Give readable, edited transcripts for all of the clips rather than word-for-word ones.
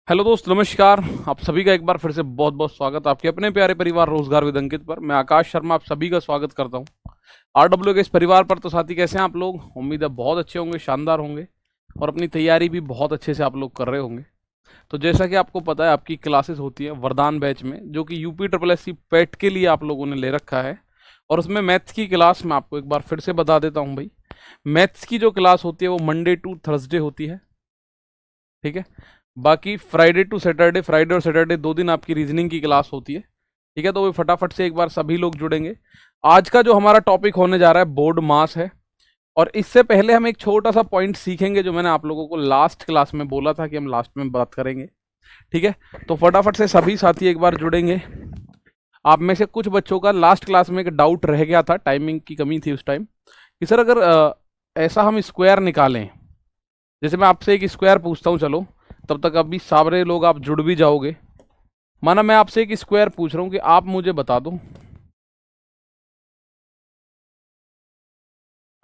Hello दोस्त, नमस्कार। आप सभी का एक बार फिर से बहुत बहुत स्वागत आपके अपने प्यारे परिवार रोजगार विद अंकित पर। मैं आकाश शर्मा आप सभी का स्वागत करता हूं आरडब्ल्यू के इस परिवार पर। तो साथी, कैसे हैं आप लोग? उम्मीद है बहुत अच्छे होंगे, शानदार होंगे और अपनी तैयारी भी बहुत अच्छे से आप लोग कर रहे होंगे। तो जैसा कि आपको पता है, आपकी क्लासेस होती हैं वरदान बैच में, जो कि यूपी ट्रिपल एस सी पेट के लिए आप लोगों ने ले रखा है। और उसमें मैथ्स की क्लास मैं आपको एक बार फिर से बता देता हूँ भाई। मैथ्स की जो क्लास होती है वो मंडे टू थर्सडे होती है, ठीक है। बाकी फ्राइडे टू सैटरडे, फ्राइडे और सैटरडे 2 दिन आपकी रीजनिंग की क्लास होती है, ठीक है। तो वो फटाफट से एक बार सभी लोग जुड़ेंगे। आज का जो हमारा टॉपिक होने जा रहा है बोर्ड मास है। और इससे पहले हम एक छोटा सा पॉइंट सीखेंगे जो मैंने आप लोगों को लास्ट क्लास में बोला था कि हम लास्ट में बात करेंगे, ठीक है। तो फटाफट से सभी साथी एक बार जुड़ेंगे। आप में से कुछ बच्चों का लास्ट क्लास में एक डाउट रह गया था, टाइमिंग की कमी थी उस टाइम, कि सर अगर ऐसा हम स्क्वायर निकालें, जैसे मैं आपसे एक स्क्वायर पूछता हूँ, चलो तब तक अभी सारे लोग आप जुड़ भी जाओगे। माना मैं आपसे एक स्क्वायर पूछ रहा हूं कि आप मुझे बता दो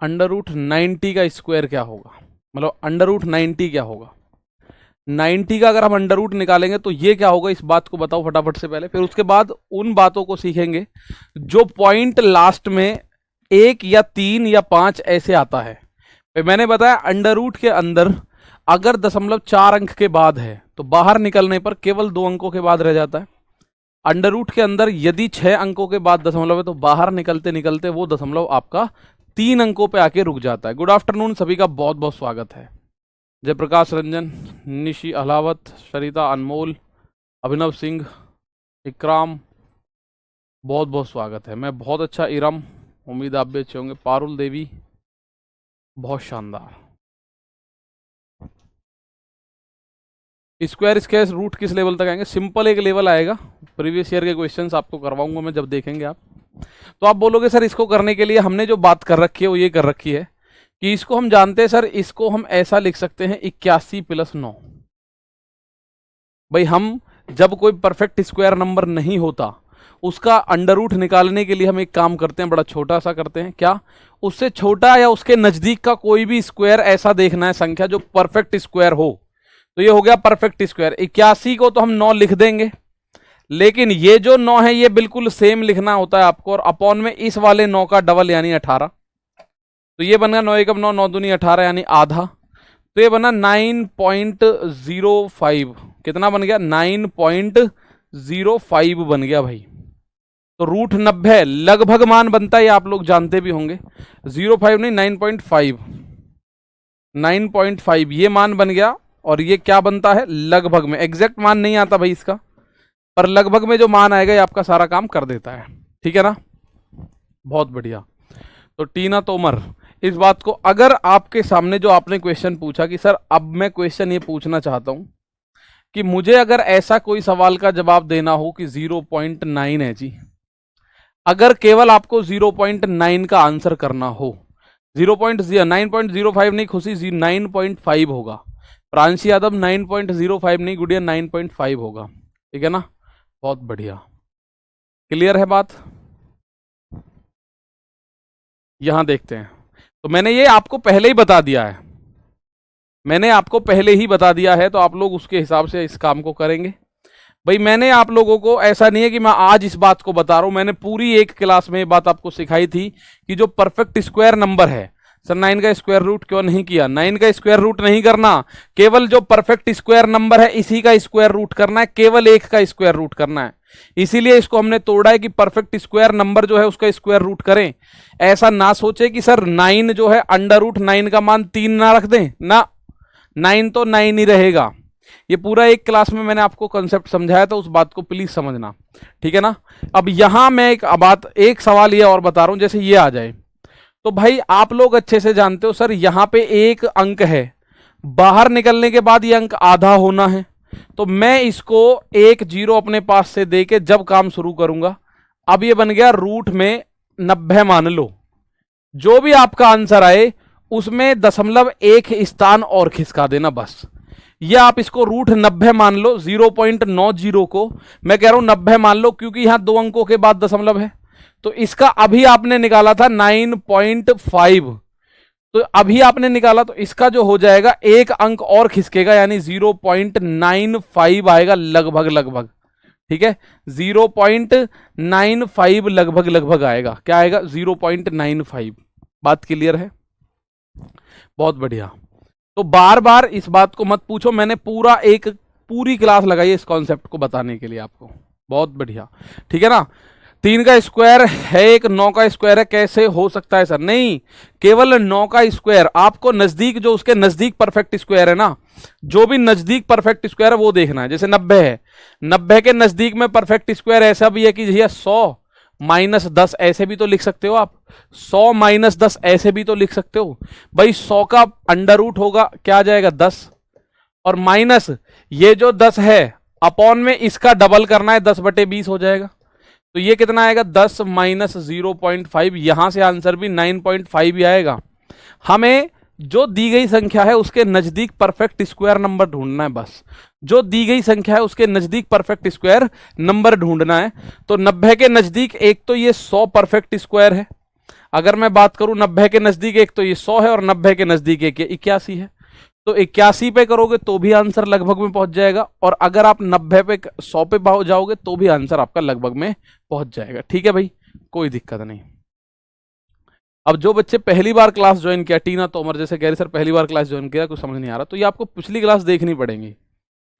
अंडर रूट 90 का स्क्वायर क्या होगा। मतलब अंडर रूट 90 क्या होगा। 90 का अगर हम अंडर रूट निकालेंगे तो ये क्या होगा, इस बात को बताओ फटाफट से पहले। फिर उसके बाद उन बातों को सीखेंगे जो पॉइंट लास्ट में 1 या 3 या 5 ऐसे आता है। फिर मैंने बताया अंडर रूट के अंदर अगर 0.4 अंक के बाद है तो बाहर निकलने पर केवल 2 अंकों के बाद रह जाता है। अंडर रूट के अंदर यदि 6 अंकों के बाद दशमलव है तो बाहर निकलते निकलते वो दशमलव आपका 3 अंकों पे आके रुक जाता है। गुड आफ्टरनून, सभी का बहुत बहुत स्वागत है। जयप्रकाश रंजन, निशी अहलावत, सरिता अनमोल, अभिनव सिंह, इकराम, बहुत बहुत स्वागत है। मैं बहुत अच्छा, इरम, उम्मीद आप भी अच्छे होंगे, पारुल देवी, बहुत शानदार। स्क्वायर इसके रूट किस लेवल तक आएंगे? सिंपल एक लेवल आएगा, प्रीवियस ईयर के क्वेश्चंस आपको करवाऊंगा मैं जब देखेंगे आप। तो आप बोलोगे सर इसको करने के लिए हमने जो बात कर रखी है वो ये कर रखी है कि इसको हम जानते हैं सर, इसको हम ऐसा लिख सकते हैं 81 + 9। भाई हम जब कोई परफेक्ट स्क्वायर नंबर नहीं होता उसका अंडर रूट निकालने के लिए हम एक काम करते हैं, बड़ा छोटा सा करते हैं। क्या? उससे छोटा या उसके नजदीक का कोई भी स्क्वायर ऐसा देखना है संख्या जो परफेक्ट स्क्वायर हो। तो ये हो गया परफेक्ट स्क्वायर। 81 को तो हम 9 लिख देंगे, लेकिन ये जो 9 है ये बिल्कुल सेम लिखना होता है आपको, और अपॉन में इस वाले 9 का डबल यानी 18। तो ये बन गया 9 एकम 9, 9 दूनी 18 यानी आधा। तो ये बना 9.05। कितना बन गया? 9.05 बन गया भाई। तो रूट 90 लगभग मान बनता है, ये आप लोग जानते भी होंगे। 05 नहीं, 9.5। 9.5 ये मान बन गया। और ये क्या बनता है? लगभग में। एग्जैक्ट मान नहीं आता भाई इसका, पर लगभग में जो मान आएगा ये आपका सारा काम कर देता है, ठीक है ना। बहुत बढ़िया। तो टीना तोमर, इस बात को अगर आपके सामने जो आपने क्वेश्चन पूछा कि सर अब मैं क्वेश्चन ये पूछना चाहता हूं कि मुझे अगर ऐसा कोई सवाल का जवाब देना हो कि 0.9 है जी, अगर केवल आपको 0.9 का आंसर करना हो, 9.05 नहीं खुशी, 9.5 होगा। प्रांशी यादव 9.05 नहीं गुड़िया, 9.5 होगा, ठीक है ना। बहुत बढ़िया, क्लियर है बात। यहां देखते हैं। तो मैंने ये आपको पहले ही बता दिया है, मैंने आपको पहले ही बता दिया है, तो आप लोग उसके हिसाब से इस काम को करेंगे। भाई मैंने आप लोगों को, ऐसा नहीं है कि मैं आज इस बात को बता रहा हूं, मैंने पूरी एक क्लास में ये बात आपको सिखाई थी कि जो परफेक्ट स्क्वायर नंबर है, सर 9 का स्क्वायर रूट क्यों नहीं किया? 9 का स्क्वायर रूट नहीं करना, केवल जो परफेक्ट स्क्वायर नंबर है इसी का स्क्वायर रूट करना है, केवल एक का स्क्वायर रूट करना है। इसीलिए इसको हमने तोड़ा है कि परफेक्ट स्क्वायर नंबर जो है उसका स्क्वायर रूट करें। ऐसा ना सोचे कि सर 9 जो है अंडर रूट 9 का मान 3 ना रख दें ना, 9 तो 9 ही रहेगा। ये पूरा एक क्लास में मैंने आपको कंसेप्ट समझाया था, उस बात को प्लीज समझना, ठीक है ना। अब यहां मैं एक सवाल ये और बता रहा हूं, जैसे ये आ जाए तो भाई आप लोग अच्छे से जानते हो सर यहां पे एक अंक है, बाहर निकलने के बाद ये अंक आधा होना है। तो मैं इसको एक जीरो अपने पास से दे के जब काम शुरू करूंगा, अब ये बन गया रूट में 90 मान लो। जो भी आपका आंसर आए उसमें 0.1 स्थान और खिसका देना बस। ये आप इसको रूट 90 मान लो, 0.90 को मैं कह रहा हूं 90 मान लो, क्योंकि यहां 2 अंकों के बाद दशमलव है। तो इसका अभी आपने निकाला था 9.5, तो अभी आपने निकाला तो इसका जो हो जाएगा एक अंक और खिसकेगा, यानी 0.95 आएगा लगभग लगभग। ठीक है, 0.95 लगभग लगभग आएगा। क्या आएगा? 0.95। बात क्लियर है? बहुत बढ़िया। तो बार बार इस बात को मत पूछो, मैंने पूरी क्लास लगाई है इस कॉन्सेप्ट को बताने के लिए आपको। बहुत बढ़िया, ठीक है ना। 3 का स्क्वायर है एक, 9 का स्क्वायर है, कैसे हो सकता है सर? नहीं, केवल 9 का स्क्वायर, आपको नजदीक जो उसके नजदीक परफेक्ट स्क्वायर है ना, जो भी नजदीक परफेक्ट स्क्वायर है वो देखना है। जैसे 90 है, 90 के नजदीक में परफेक्ट स्क्वायर ऐसा भी है कि भैया 100 माइनस 10 ऐसे भी तो लिख सकते हो आप, 100 माइनस 10 ऐसे भी तो लिख सकते हो भाई। 100 का अंडर रूट होगा, क्या आ जाएगा? 10, और माइनस ये जो 10 है अपॉन में इसका डबल करना है, 10/20 हो जाएगा। तो ये कितना आएगा? 10 माइनस 0.5। यहां से आंसर भी 9.5 ही आएगा। हमें जो दी गई संख्या है उसके नजदीक परफेक्ट स्क्वायर नंबर ढूंढना है, बस। जो दी गई संख्या है उसके नजदीक परफेक्ट स्क्वायर नंबर ढूंढना है। तो 90 के नजदीक एक तो ये 100 परफेक्ट स्क्वायर है। अगर मैं बात करूं 90 के नजदीक एक तो ये 100 है, और 90 के नजदीक एक 81 है। तो 81 पे करोगे तो भी आंसर लगभग में पहुंच जाएगा, और अगर आप 90 पे 100 पे जाओगे तो भी आंसर आपका लगभग में पहुंच जाएगा। ठीक है भाई, कोई दिक्कत नहीं। अब जो बच्चे पहली बार क्लास ज्वाइन किया, टीना तोमर जैसे कह रहे सर पहली बार क्लास ज्वाइन किया, कुछ समझ नहीं आ रहा, तो ये आपको पिछली क्लास देखनी पड़ेगी।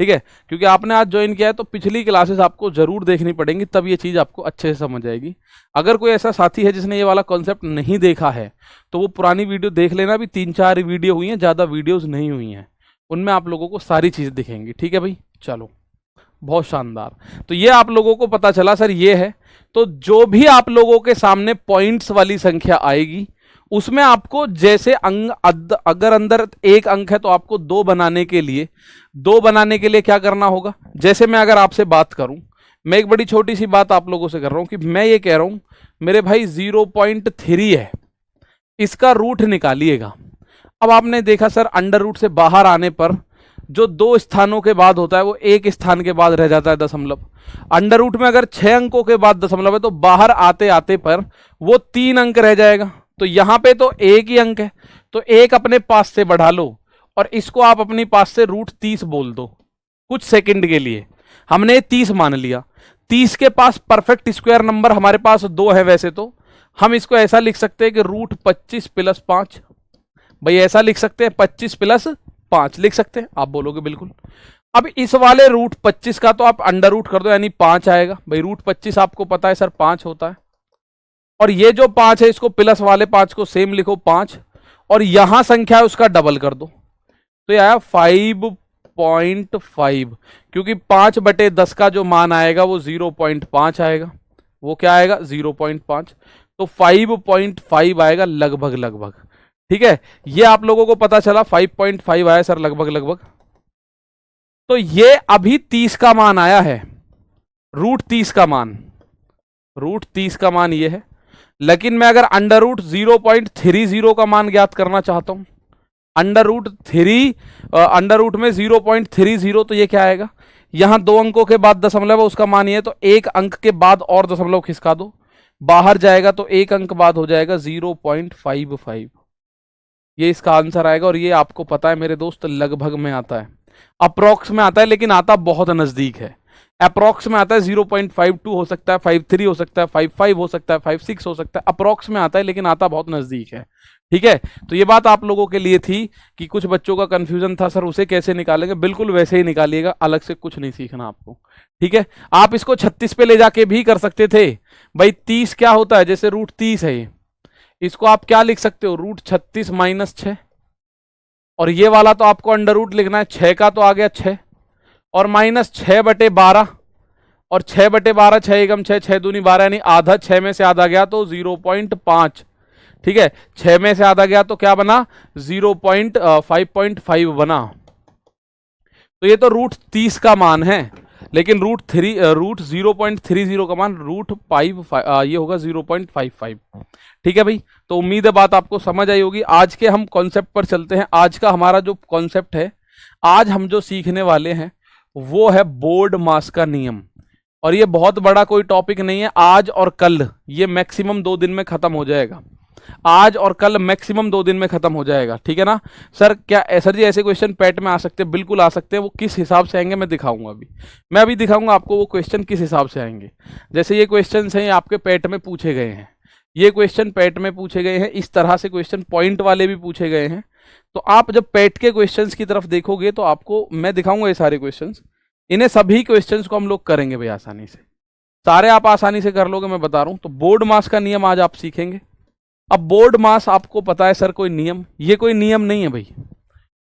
ठीक है, क्योंकि आपने आज ज्वाइन किया है तो पिछली क्लासेस आपको जरूर देखनी पड़ेंगी, तब ये चीज़ आपको अच्छे से समझ आएगी। अगर कोई ऐसा साथी है जिसने ये वाला कॉन्सेप्ट नहीं देखा है तो वो पुरानी वीडियो देख लेना, भी 3-4 वीडियो हुई हैं, ज़्यादा वीडियोज़ नहीं हुई हैं, उनमें आप लोगों को सारी चीज़ दिखेंगी। ठीक है भाई, चलो बहुत शानदार। तो ये आप लोगों को पता चला सर ये है। तो जो भी आप लोगों के सामने पॉइंट्स वाली संख्या आएगी उसमें आपको जैसे अगर अंदर एक अंक है तो आपको 2 बनाने के लिए क्या करना होगा? जैसे मैं अगर आपसे बात करूं, मैं एक बड़ी छोटी सी बात आप लोगों से कर रहा हूं कि मैं ये कह रहा हूं मेरे भाई 0.3 है, इसका रूट निकालिएगा। अब आपने देखा सर अंडर रूट से बाहर आने पर जो 2 स्थानों के बाद होता है वो 1 स्थान के बाद रह जाता है दशमलव। अंडर रूट में अगर 6 अंकों के बाद दशमलव है तो बाहर आते आते पर वो 3 अंक रह जाएगा। तो यहां पे तो 1 ही अंक है, तो 1 अपने पास से बढ़ा लो और इसको आप अपनी पास से √30 बोल दो कुछ सेकंड के लिए। हमने 30 मान लिया। 30 के पास परफेक्ट स्क्वायर नंबर हमारे पास 2 है, वैसे तो हम इसको ऐसा लिख सकते हैं कि √25 + 5। भाई ऐसा लिख सकते हैं, 25 + 5 लिख सकते हैं, आप बोलोगे बिल्कुल। अब इस वाले √25 का तो आप अंडर रूट कर दो, यानी 5 आएगा। भाई √25 आपको पता है सर 5 होता है, और ये जो 5 है इसको प्लस वाले 5 को सेम लिखो 5, और यहां संख्या है उसका डबल कर दो, तो ये आया 5.5। क्योंकि 5/10 का जो मान आएगा वो 0.5 आएगा। वो क्या आएगा? 0.5। तो 5.5 आएगा लगभग लगभग। ठीक है, ये आप लोगों को पता चला 5.5 आया सर लगभग लगभग। तो ये अभी 30 का मान आया है, √30 का मान, √30 का मान ये है। लेकिन मैं अगर अंडर रूट 0.30 का मान ज्ञात करना चाहता हूं, अंडर रूट में 0.30, तो ये क्या आएगा? यहां 2 अंकों के बाद दशमलव है, उसका मान ये है, तो 1 अंक के बाद और दशमलव खिसका दो, बाहर जाएगा तो 1 अंक बाद हो जाएगा 0.55। ये इसका आंसर आएगा। और ये आपको पता है मेरे दोस्त लगभग में आता है, अप्रोक्स में आता है, लेकिन आता बहुत नजदीक है। अप्रोक्स में आता है 0.52 हो सकता है, 53 हो सकता है, 55 हो सकता है, 56 हो सकता है, अप्रोक्स में आता है लेकिन आता बहुत नजदीक है। ठीक है, तो ये बात आप लोगों के लिए थी कि कुछ बच्चों का कंफ्यूजन था सर उसे कैसे निकालेंगे, बिल्कुल वैसे ही निकालिएगा, अलग से कुछ नहीं सीखना आपको। ठीक है, आप इसको 36 पे ले जाके भी कर सकते थे। भाई 30 क्या होता है? जैसे √30 है, इसको आप क्या लिख सकते हो? √36 - 6, और ये वाला तो आपको अंडर रूट लिखना है, 6 का तो आ गया 6, और -6/12, और 6/12 6 एकम 6, 6 दूनी 12, यानी आधा, 6 में से आधा गया तो 0.5। ठीक है, 6 में से आधा गया तो क्या बना? 5.5 बना। तो ये तो √30 का मान है, लेकिन √0.30 का मान ये होगा 0.55। ठीक है भाई, तो उम्मीद है बात आपको समझ आई होगी। आज के हम कॉन्सेप्ट पर चलते हैं। आज का हमारा जो कॉन्सेप्ट है, आज हम जो सीखने वाले हैं वो है बोर्ड मास का नियम। और ये बहुत बड़ा कोई टॉपिक नहीं है, आज और कल ये मैक्सिमम 2 दिन में खत्म हो जाएगा। आज और कल मैक्सिमम 2 दिन में खत्म हो जाएगा, ठीक है ना। सर क्या सर जी ऐसे क्वेश्चन पैट में आ सकते हैं? बिल्कुल आ सकते हैं। वो किस हिसाब से आएंगे मैं दिखाऊंगा अभी। मैं अभी दिखाऊंगा आपको वो क्वेश्चन किस हिसाब से आएंगे। जैसे ये क्वेश्चन हैं आपके पैट में पूछे गए हैं, ये क्वेश्चन पैट में पूछे गए हैं, इस तरह से क्वेश्चन पॉइंट वाले भी पूछे गए हैं। तो आप जब पैट के क्वेश्चंस की तरफ देखोगे तो आपको मैं दिखाऊंगा ये सारे क्वेश्चंस, इन्हें सभी क्वेश्चंस को हम लोग करेंगे भाई आसानी से, सारे आप आसानी से कर लोगे, मैं बता रहा हूं। तो बोर्ड मास का नियम आज आप सीखेंगे। अब बोर्ड मास आपको पता है सर कोई नियम, ये कोई नियम नहीं है भाई।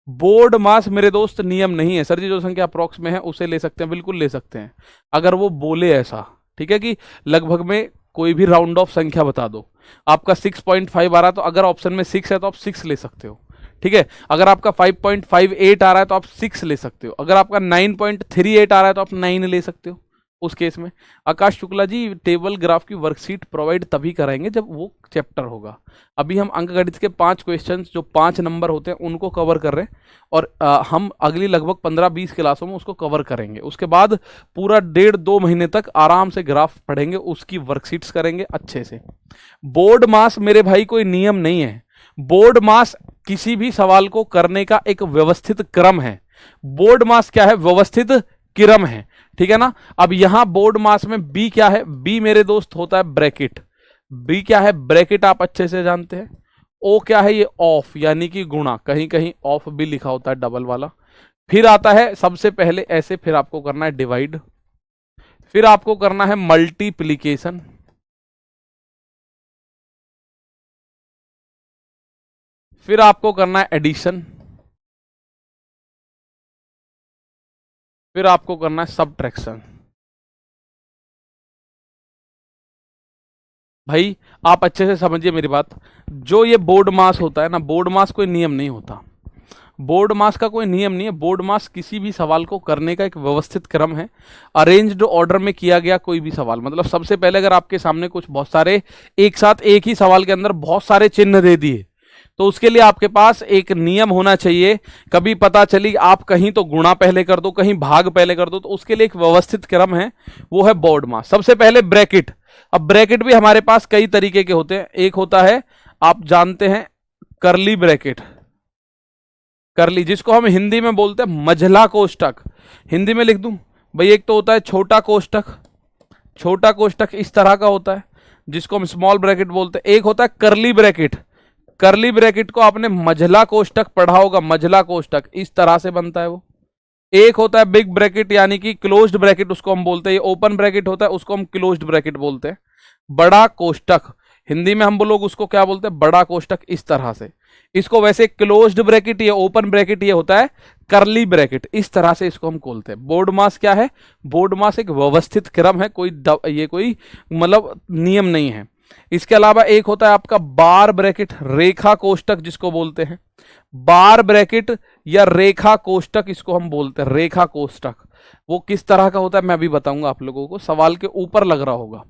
बोर्ड मास मेरे दोस्त नियम नहीं है। सर जी जो संख्या अप्रॉक्स में है उसे ले सकते हैं, बिल्कुल ले सकते हैं अगर वो बोले ऐसा, ठीक है कि लगभग में कोई भी राउंड ऑफ संख्या बता दो। आपका 6.5 आ रहा है तो अगर ऑप्शन में 6 है तो आप 6 ले सकते हो, ठीक है। अगर आपका 5.58 आ रहा है तो आप 6 ले सकते हो। अगर आपका 9.38 आ रहा है तो आप 9 ले सकते हो उस केस में। आकाश शुक्ला जी टेबल ग्राफ की वर्कशीट प्रोवाइड तभी कराएंगे जब वो चैप्टर होगा। अभी हम अंकगणित के 5 क्वेश्चंस जो 5 नंबर होते हैं उनको कवर कर रहे हैं और हम अगली लगभग 15-20 क्लासों में उसको कवर करेंगे। उसके बाद पूरा 1.5-2 महीने तक आराम से ग्राफ पढ़ेंगे, उसकी वर्कशीट्स करेंगे अच्छे से। बोर्ड मास मेरे भाई कोई नियम नहीं है। बोर्ड मास किसी भी सवाल को करने का एक व्यवस्थित क्रम है। बोर्ड मास क्या है? व्यवस्थित क्रम है, ठीक है ना। अब यहां बोर्ड मास में बी क्या है? बी मेरे दोस्त होता है ब्रैकेट। बी क्या है? ब्रैकेट आप अच्छे से जानते हैं। ओ क्या है? ये ऑफ यानी कि गुणा, कहीं कहीं ऑफ भी लिखा होता है डबल वाला। फिर आता है सबसे पहले ऐसे, फिर आपको करना है डिवाइड, फिर आपको करना है मल्टीप्लीकेशन, फिर आपको करना है एडिशन, फिर आपको करना है सबट्रैक्शन। भाई आप अच्छे से समझिए मेरी बात। जो ये बोर्ड मास होता है ना, बोर्ड मास कोई नियम नहीं होता। बोर्ड मास का कोई नियम नहीं है। बोर्ड मास किसी भी सवाल को करने का एक व्यवस्थित क्रम है, अरेंज्ड ऑर्डर में किया गया कोई भी सवाल। मतलब सबसे पहले अगर आपके सामने कुछ बहुत सारे एक साथ एक ही सवाल के अंदर बहुत सारे चिन्ह दे दिए तो उसके लिए आपके पास एक नियम होना चाहिए। कभी पता चली आप कहीं तो गुणा पहले कर दो, कहीं भाग पहले कर दो, तो उसके लिए एक व्यवस्थित क्रम है, वो है बोर्ड मास। सबसे पहले ब्रैकेट। अब ब्रैकेट भी हमारे पास कई तरीके के होते हैं। एक होता है आप जानते हैं करली ब्रैकेट, करली जिसको हम हिंदी में बोलते हैं मझला कोष्टक। हिंदी में लिख दूं भाई, एक तो होता है छोटा कोष्टक, छोटा कोष्टक इस तरह का होता है जिसको हम स्मॉल ब्रैकेट बोलते हैं। एक होता है करली ब्रैकेट, करली ब्रैकेट को आपने मझला कोष्टक पढ़ा होगा, मझला कोष्टक इस तरह से बनता है वो। एक होता है बिग ब्रैकेट यानी कि क्लोज्ड ब्रैकेट उसको हम बोलते हैं। ये ओपन ब्रैकेट होता है उसको हम क्लोज्ड ब्रैकेट बोलते हैं। बड़ा कोष्टक हिंदी में हम लोग उसको क्या बोलते हैं? बड़ा कोष्टक इस तरह से। इसको वैसे क्लोज्ड ब्रैकेट ये ओपन ब्रैकेट ये होता है करली ब्रैकेट, इस तरह से इसको हम बोलते हैं। बोर्ड मास क्या है? बोर्ड मास एक व्यवस्थित क्रम है, ये कोई मतलब नियम नहीं है। इसके अलावा एक होता है आपका बार ब्रैकेट, रेखा कोष्टक जिसको बोलते हैं। बार ब्रैकेट या रेखा कोष्टक इसको हम बोलते हैं, रेखा कोष्टक। वो किस तरह का होता है मैं अभी बताऊंगा आप लोगों को, सवाल के ऊपर लग रहा होगा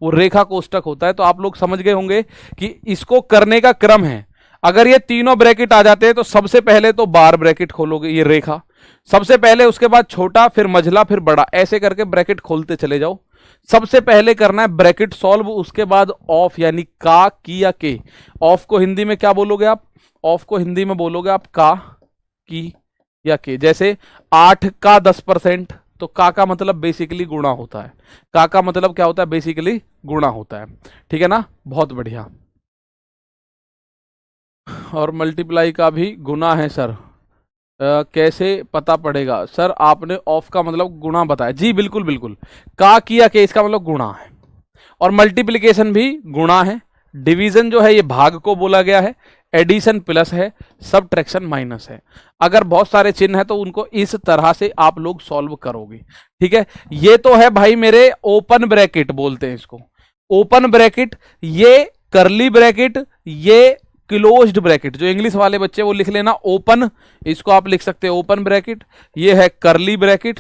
वो रेखा कोष्टक होता है। तो आप लोग समझ गए होंगे कि इसको करने का क्रम है। अगर ये तीनों ब्रैकेट आ जाते हैं तो सबसे पहले तो बार ब्रैकेट खोलोगे, ये रेखा सबसे पहले, उसके बाद छोटा, फिर मझला, फिर बड़ा, ऐसे करके ब्रैकेट खोलते चले जाओ। सबसे पहले करना है ब्रैकेट सॉल्व, उसके बाद ऑफ यानी का, की या के। ऑफ को हिंदी में क्या बोलोगे आप? ऑफ को हिंदी में बोलोगे आप का, की या के। जैसे 8 का 10%, तो का मतलब बेसिकली गुणा होता है। का मतलब क्या होता है? बेसिकली गुणा होता है, ठीक है ना। बहुत बढ़िया। और मल्टीप्लाई का भी गुना है सर, कैसे पता पड़ेगा? सर आपने ऑफ का मतलब गुणा बताया। जी बिल्कुल बिल्कुल, का किया के इसका मतलब गुणा है, और मल्टीप्लिकेशन भी गुणा है। डिवीजन जो है ये भाग को बोला गया है, एडिशन प्लस है, सबट्रैक्शन माइनस है। अगर बहुत सारे चिन्ह है तो उनको इस तरह से आप लोग सॉल्व करोगे, ठीक है। ये तो है भाई मेरे ओपन ब्रैकेट बोलते हैं इसको, ओपन ब्रैकेट। ये करली ब्रैकेट, ये क्लोज्ड ब्रैकेट। जो इंग्लिश वाले बच्चे वो लिख लेना ओपन, इसको आप लिख सकते हैं ओपन ब्रैकेट। ये है करली ब्रैकेट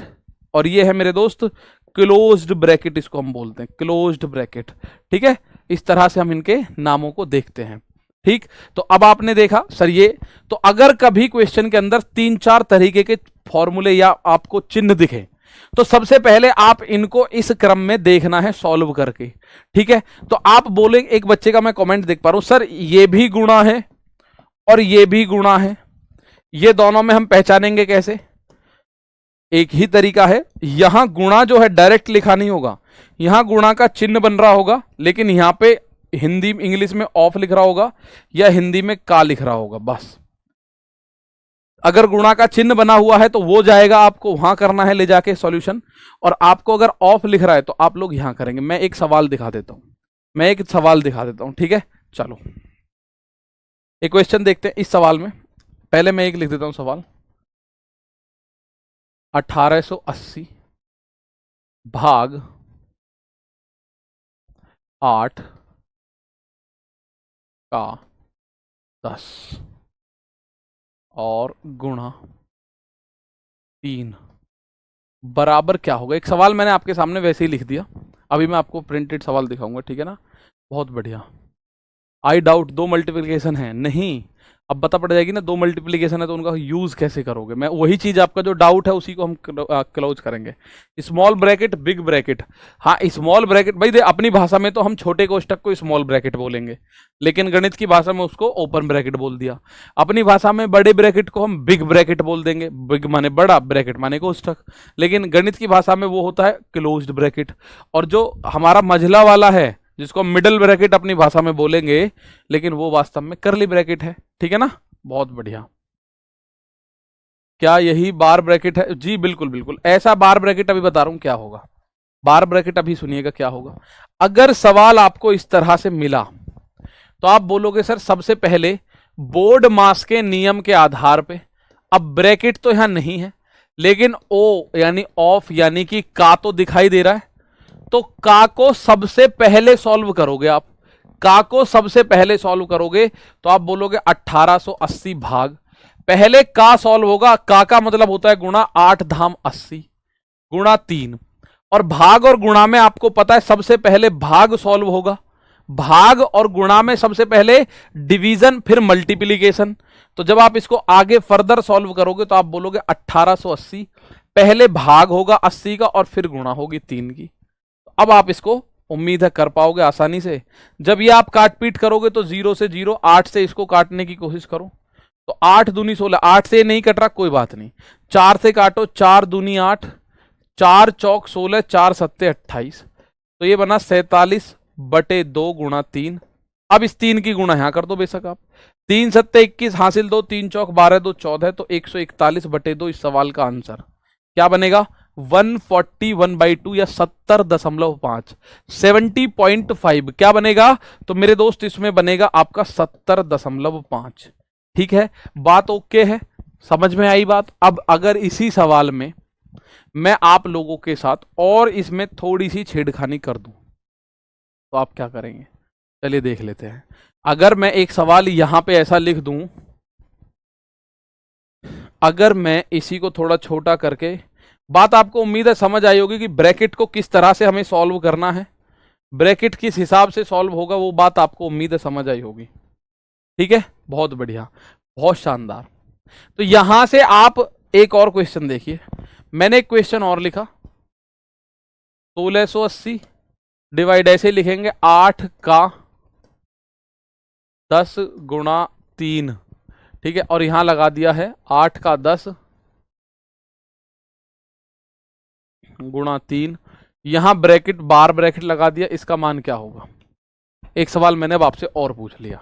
और ये है मेरे दोस्त क्लोज्ड ब्रैकेट, इसको हम बोलते हैं क्लोज्ड ब्रैकेट, ठीक है। इस तरह से हम इनके नामों को देखते हैं, ठीक। तो अब आपने देखा सर ये, तो अगर कभी क्वेश्चन के अंदर 3-4 तरीके के फॉर्मूले या आपको चिन्ह दिखे तो सबसे पहले आप इनको इस क्रम में देखना है सॉल्व करके, ठीक है। तो आप बोले, एक बच्चे का मैं कमेंट देख पा रहा हूं, सर ये भी गुणा है और ये भी गुणा है, ये दोनों में हम पहचानेंगे कैसे? एक ही तरीका है, यहां गुणा जो है डायरेक्ट लिखा नहीं होगा, यहां गुणा का चिन्ह बन रहा होगा, लेकिन यहां पे हिंदी इंग्लिश में ऑफ लिख रहा होगा या हिंदी में का लिख रहा होगा, बस। अगर गुणा का चिन्ह बना हुआ है तो वो जाएगा, आपको वहां करना है ले जाके सॉल्यूशन, और आपको अगर ऑफ लिख रहा है तो आप लोग यहां करेंगे। मैं एक सवाल दिखा देता हूं, ठीक है। चलो एक क्वेश्चन देखते हैं। इस सवाल में पहले मैं एक लिख देता हूं सवाल, 1880 भाग 8 का 10 और गुणा 3 बराबर क्या होगा? एक सवाल मैंने आपके सामने वैसे ही लिख दिया, अभी मैं आपको प्रिंटेड सवाल दिखाऊंगा, ठीक है ना। बहुत बढ़िया। आई डाउट दो मल्टीप्लिकेशन है नहीं, अब पता पड़ जाएगी ना, दो मल्टीप्लिकेशन है तो उनका यूज कैसे करोगे। मैं वही चीज, आपका जो डाउट है उसी को हम क्लोज करेंगे। स्मॉल ब्रैकेट बिग ब्रैकेट, हाँ स्मॉल ब्रैकेट भाई दे, अपनी भाषा में तो हम छोटे कोष्टक को स्मॉल ब्रैकेट बोलेंगे, लेकिन गणित की भाषा में उसको ओपन ब्रैकेट बोल दिया। अपनी भाषा में बड़े ब्रैकेट को हम बिग ब्रैकेट बोल देंगे, बिग माने बड़ा, ब्रैकेट माने कोष्टक, लेकिन गणित की भाषा में वो होता है क्लोज्ड ब्रैकेट। और जो हमारा मझला वाला है, जिसको मिडिल ब्रैकेट अपनी भाषा में बोलेंगे, लेकिन वो वास्तव में कर्ली ब्रैकेट है, ठीक है ना। बहुत बढ़िया। क्या यही बार ब्रैकेट है? जी बिल्कुल बिल्कुल, ऐसा बार ब्रैकेट अभी बता रहा हूं क्या होगा। बार ब्रैकेट अभी सुनिएगा क्या होगा। अगर सवाल आपको इस तरह से मिला तो आप बोलोगे सर सबसे पहले बोर्ड मास के नियम के आधार पे, अब ब्रैकेट तो यहां नहीं है, लेकिन ओ यानी ऑफ यानी कि का तो दिखाई दे रहा है, तो का को सबसे पहले सॉल्व करोगे आप। का को सबसे पहले सॉल्व करोगे तो आप बोलोगे 1880 भाग, पहले का सॉल्व होगा, का मतलब होता है गुणा 8 धाम 80 गुणा 3, और भाग और गुणा में आपको पता है सबसे पहले भाग सॉल्व होगा, भाग और गुणा में सबसे पहले डिवीजन फिर मल्टीप्लीकेशन। तो जब आप इसको आगे फर्दर सॉल्व करोगे तो आप बोलोगे 1880, पहले भाग होगा 80 का और फिर गुणा होगी 3 की। अब आप इसको उम्मीद है कर पाओगे आसानी से। जब ये आप काट पीट करोगे तो 0 से 0, 8 से इसको काटने की कोशिश करो, तो 8 दूनी 16, 8 से नहीं कट रहा कोई बात नहीं, 4 से काटो, 4 दूनी 8, 4 चौक 16, 4 सत्ते 28, तो ये बना 47/2 गुणा 3। अब इस 3 की गुणा यहां कर दो बेशक आप, 3 सत्ते 21 हासिल 2, 3 चौक 12, 2 14, तो 141/2 इस सवाल का आंसर क्या बनेगा? 141/2 या 70.5, 70.5 क्या बनेगा? तो मेरे दोस्त इसमें बनेगा आपका 70.5, ठीक है। बात ओके है, समझ में आई बात। अब अगर इसी सवाल में मैं आप लोगों के साथ और इसमें थोड़ी सी छेड़खानी कर दूं तो आप क्या करेंगे? चलिए देख लेते हैं। अगर मैं एक सवाल यहां पे ऐसा लिख दूं, अगर मैं इसी को थोड़ा छोटा करके, बात आपको उम्मीद है समझ आई होगी कि ब्रैकेट को किस तरह से हमें सॉल्व करना है, ब्रैकेट किस हिसाब से सॉल्व होगा, वो बात आपको उम्मीद है समझ आई होगी, ठीक है। बहुत बढ़िया, बहुत शानदार। तो यहां से आप एक और क्वेश्चन देखिए, मैंने एक क्वेश्चन और लिखा, 1680 डिवाइड ऐसे लिखेंगे 8 का 10 गुणा 3, ठीक है, और यहां लगा दिया है 8 का 10 गुणा 3, यहां ब्रैकेट बार ब्रैकेट लगा दिया, इसका मान क्या होगा? एक सवाल मैंने अब आपसे और पूछ लिया,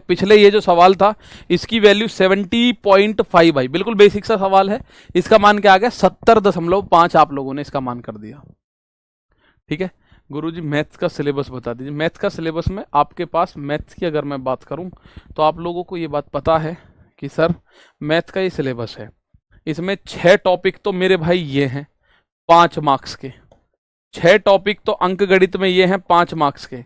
पिछले ये जो सवाल था इसकी वैल्यू 70.5 आई, बिल्कुल बेसिक सा सवाल है, इसका मान क्या आ गया? 70.5 आप लोगों ने इसका मान कर दिया, ठीक है। गुरुजी मैथ्स का सिलेबस बता दीजिए। मैथ्स का सिलेबस में आपके पास मैथ्स की अगर मैं बात करूं तो आप लोगों को ये बात पता है कि सर मैथ्स का ये सिलेबस है, इसमें 6 टॉपिक तो मेरे भाई ये हैं 5 मार्क्स के, 6 टॉपिक तो अंक गणित में ये हैं 5 मार्क्स के।